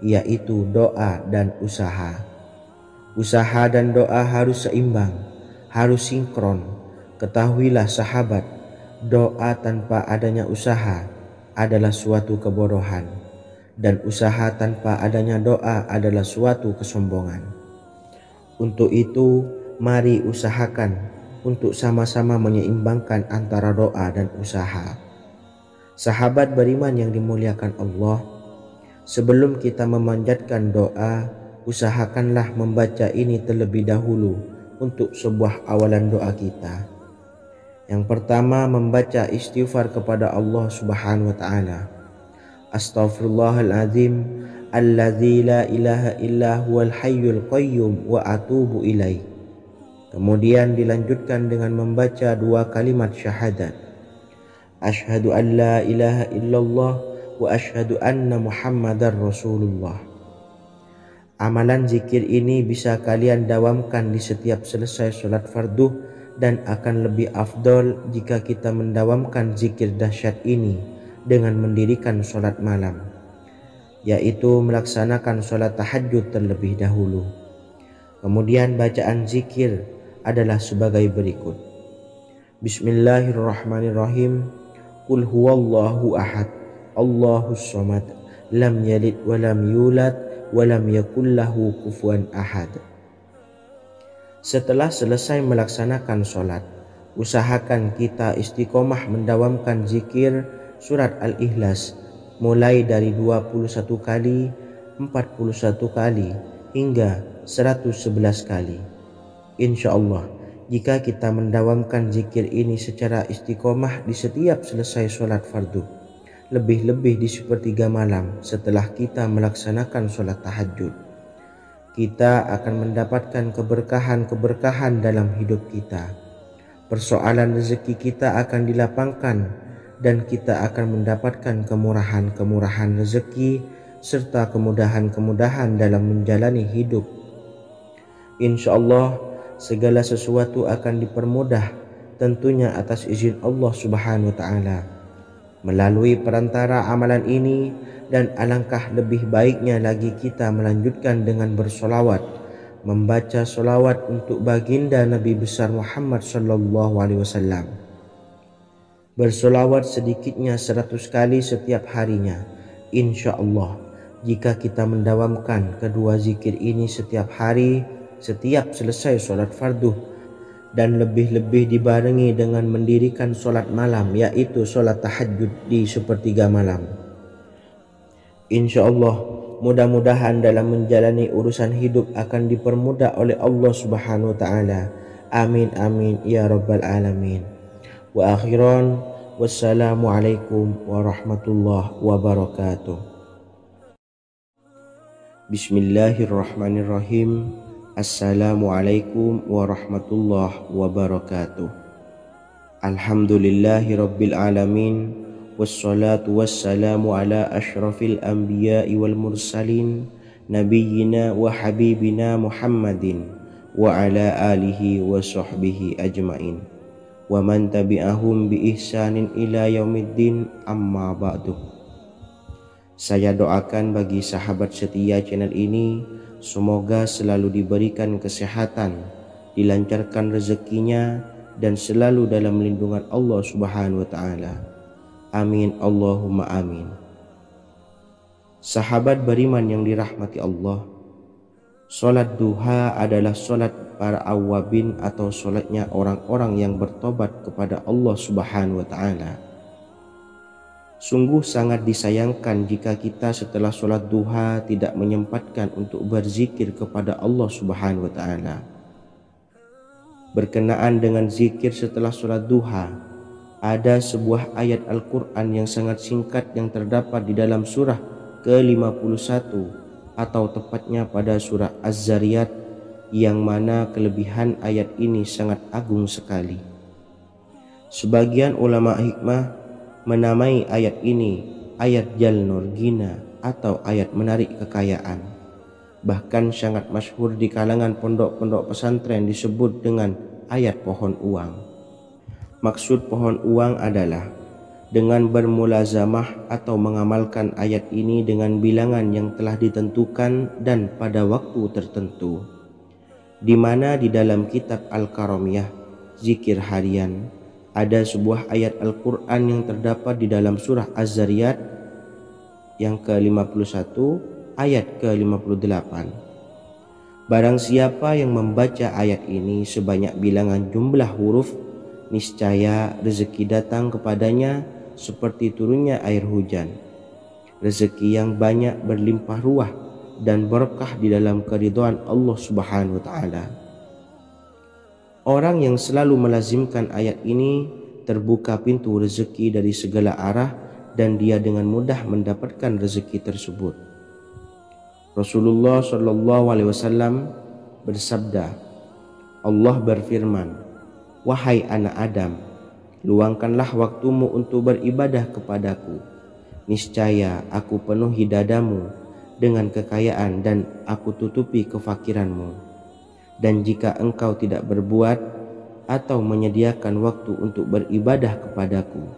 yaitu doa dan usaha. Usaha dan doa harus seimbang, harus sinkron. Ketahuilah sahabat, doa tanpa adanya usaha adalah suatu kebodohan, dan usaha tanpa adanya doa adalah suatu kesombongan. Untuk itu, mari usahakan untuk sama-sama menyeimbangkan antara doa dan usaha. Sahabat beriman yang dimuliakan Allah, sebelum kita memanjatkan doa, usahakanlah membaca ini terlebih dahulu untuk sebuah awalan doa kita. Yang pertama, membaca istighfar kepada Allah Subhanahu wa taala. Astaghfirullahaladzim alladzi la ilaha illa huwal hayyul qayyum wa atubu ilaih. Kemudian dilanjutkan dengan membaca dua kalimat syahadat. Asyhadu an la ilaha illallah wa asyhadu anna Muhammadar Rasulullah. Amalan zikir ini bisa kalian dawamkan di setiap selesai sholat fardu, dan akan lebih afdol jika kita mendawamkan zikir dahsyat ini dengan mendirikan sholat malam, yaitu melaksanakan sholat tahajud terlebih dahulu. Kemudian bacaan zikir adalah sebagai berikut. Bismillahirrahmanirrahim. Qul huwallahu ahad, Allahus somad, lam yalid wa lam yulad wa lam yakul lahu kufuwan ahad. Setelah selesai melaksanakan sholat, usahakan kita istiqomah mendawamkan zikir surat Al-Ikhlas mulai dari 21 kali, 41 kali, hingga 111 kali. Insya Allah, jika kita mendawamkan zikir ini secara istiqomah di setiap selesai sholat fardu, lebih-lebih di sepertiga malam setelah kita melaksanakan sholat tahajud, kita akan mendapatkan keberkahan-keberkahan dalam hidup kita. Persoalan rezeki kita akan dilapangkan, dan kita akan mendapatkan kemurahan-kemurahan rezeki serta kemudahan-kemudahan dalam menjalani hidup. Insya Allah, segala sesuatu akan dipermudah, tentunya atas izin Allah Subhanahu wa taala melalui perantara amalan ini. Dan alangkah lebih baiknya lagi kita melanjutkan dengan bersolawat, membaca solawat untuk baginda Nabi besar Muhammad sallallahu alaihi wasallam. Bersolawat sedikitnya 100 kali setiap harinya. Insya Allah, jika kita mendawamkan kedua zikir ini setiap hari, setiap selesai sholat fardu, dan lebih-lebih dibarengi dengan mendirikan sholat malam, yaitu sholat tahajud di sepertiga malam, insya Allah, mudah-mudahan dalam menjalani urusan hidup akan dipermudah oleh Allah Subhanahu wa taala. Amin amin ya rabbal alamin. Wa akhiran, wassalamualaikum warahmatullahi wabarakatuh. Bismillahirrahmanirrahim. Assalamualaikum warahmatullahi wabarakatuh. Alhamdulillahi rabbil alamin. Wassalatu wassalamu ala ashrafil anbiya'i wal mursalin, nabiyyina wa habibina Muhammadin wa ala alihi wa sahbihi ajmain, wa man tabi'ahum bi ihsanin ila yaumiddin, amma ba'du. Saya doakan bagi sahabat setia channel ini, semoga selalu diberikan kesehatan, dilancarkan rezekinya, dan selalu dalam lindungan Allah Subhanahu wa taala. Amin Allahumma amin. Sahabat beriman yang dirahmati Allah, sholat duha adalah sholat para awabin atau sholatnya orang-orang yang bertobat kepada Allah Subhanahu wa ta'ala. Sungguh sangat disayangkan jika kita setelah sholat duha tidak menyempatkan untuk berzikir kepada Allah Subhanahu wa Ta'ala. Berkenaan dengan zikir setelah sholat duha, ada sebuah ayat Al-Quran yang sangat singkat yang terdapat di dalam surah ke-51 atau tepatnya pada surah Az-Zariyat, yang mana kelebihan ayat ini sangat agung sekali. Sebagian ulama hikmah menamai ayat ini ayat Jalnur Gina atau ayat menarik kekayaan. Bahkan sangat masyhur di kalangan pondok-pondok pesantren disebut dengan ayat pohon uang. Maksud pohon uang adalah dengan bermulazamah atau mengamalkan ayat ini dengan bilangan yang telah ditentukan dan pada waktu tertentu, di mana di dalam kitab Al-Karamiyah zikir harian ada sebuah ayat Al-Quran yang terdapat di dalam surah Az-Zariyat yang ke-51 ayat ke-58. Barang siapa yang membaca ayat ini sebanyak bilangan jumlah huruf, niscaya rezeki datang kepadanya seperti turunnya air hujan. Rezeki yang banyak berlimpah ruah dan berkah di dalam keridhaan Allah Subhanahu wa Ta'ala. Orang yang selalu melazimkan ayat ini terbuka pintu rezeki dari segala arah dan dia dengan mudah mendapatkan rezeki tersebut. Rasulullah Shallallahu Alaihi Wasallam bersabda, Allah berfirman, wahai anak Adam, luangkanlah waktumu untuk beribadah kepadaku. Niscaya aku penuhi dadamu dengan kekayaan dan aku tutupi kefakiranmu. Dan jika engkau tidak berbuat atau menyediakan waktu untuk beribadah kepadaku,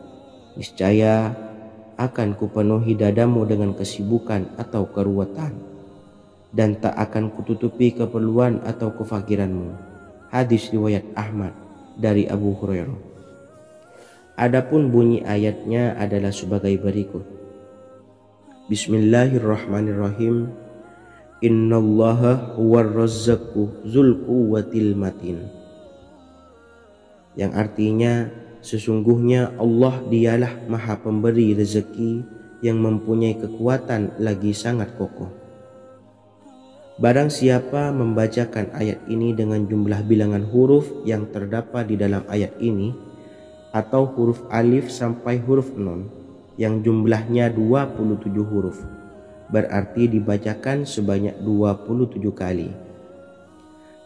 niscaya akan kupenuhi dadamu dengan kesibukan atau keruwetan, dan tak akan kututupi keperluan atau kefakiranmu. Hadis riwayat Ahmad dari Abu Hurairah. Adapun bunyi ayatnya adalah sebagai berikut. Bismillahirrahmanirrahim. Innallaha huwar razzaqu dzul quwwatil matin. Yang artinya sesungguhnya Allah dialah maha pemberi rezeki yang mempunyai kekuatan lagi sangat kokoh. Barang siapa membacakan ayat ini dengan jumlah bilangan huruf yang terdapat di dalam ayat ini, atau huruf alif sampai huruf nun yang jumlahnya 27 huruf, berarti dibacakan sebanyak 27 kali,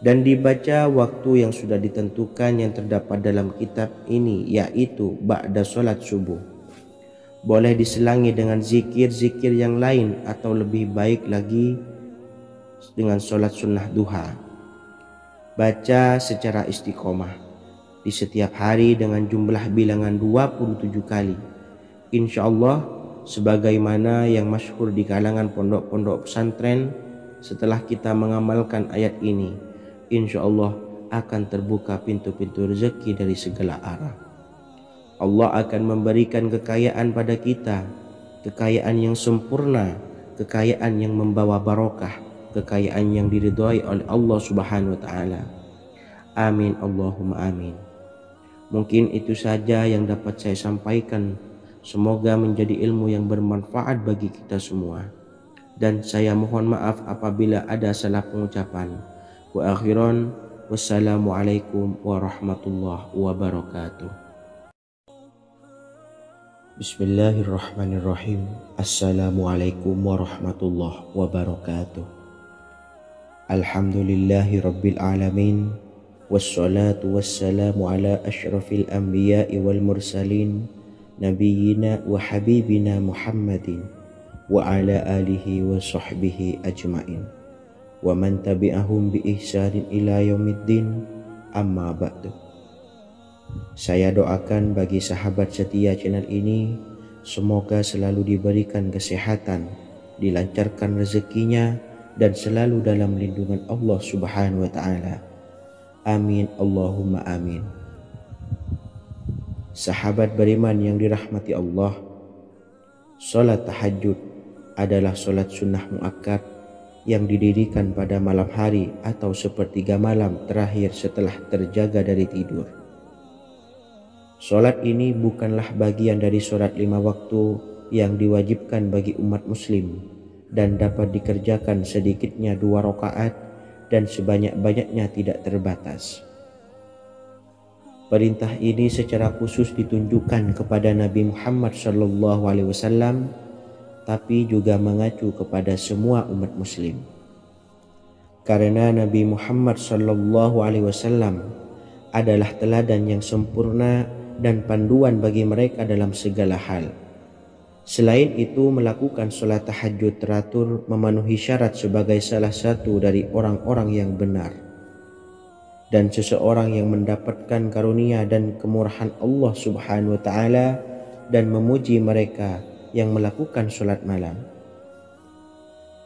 dan dibaca waktu yang sudah ditentukan yang terdapat dalam kitab ini, yaitu ba'da sholat subuh. Boleh diselangi dengan zikir-zikir yang lain atau lebih baik lagi dengan sholat sunnah duha. Baca secara istiqomah di setiap hari dengan jumlah bilangan 27 kali. Insya Allah, sebagaimana yang masyhur di kalangan pondok-pondok pesantren, setelah kita mengamalkan ayat ini, insya Allah akan terbuka pintu-pintu rezeki dari segala arah. Allah akan memberikan kekayaan pada kita, kekayaan yang sempurna, kekayaan yang membawa barokah, kekayaan yang diridhai oleh Allah Subhanahu wa Ta'ala. Amin Allahumma amin. Mungkin itu saja yang dapat saya sampaikan. Semoga menjadi ilmu yang bermanfaat bagi kita semua. Dan saya mohon maaf apabila ada salah pengucapan. Wa akhiran, wassalamualaikum warahmatullahi wabarakatuh. Bismillahirrahmanirrahim. Assalamualaikum warahmatullahi wabarakatuh. Alhamdulillahi rabbil alamin. Wassalatu wassalamu ala asyrafil anbiya'i wal mursalin, Nabiyina wa habibina Muhammadin wa ala alihi wa sahbihi ajmain wa man tabi'ahum bi ihsanin ila yaumiddin, amma ba'du. Saya doakan bagi sahabat setia channel ini, semoga selalu diberikan kesehatan, dilancarkan rezekinya, dan selalu dalam lindungan Allah Subhanahu wa Ta'ala. Amin Allahumma amin. Sahabat beriman yang dirahmati Allah, salat tahajud adalah salat sunnah muakkad yang didirikan pada malam hari atau sepertiga malam terakhir setelah terjaga dari tidur. Salat ini bukanlah bagian dari salat 5 waktu yang diwajibkan bagi umat muslim dan dapat dikerjakan sedikitnya 2 rakaat dan sebanyak-banyaknya tidak terbatas. Perintah ini secara khusus ditunjukkan kepada Nabi Muhammad SAW, tapi juga mengacu kepada semua umat muslim. Karena Nabi Muhammad SAW adalah teladan yang sempurna dan panduan bagi mereka dalam segala hal. Selain itu, melakukan sholat tahajud teratur memenuhi syarat sebagai salah satu dari orang-orang yang benar. Dan seseorang yang mendapatkan karunia dan kemurahan Allah Subhanahu wa Ta'ala dan memuji mereka yang melakukan sholat malam.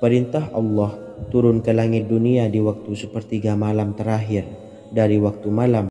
Perintah Allah turun ke langit dunia di waktu sepertiga malam terakhir dari waktu malam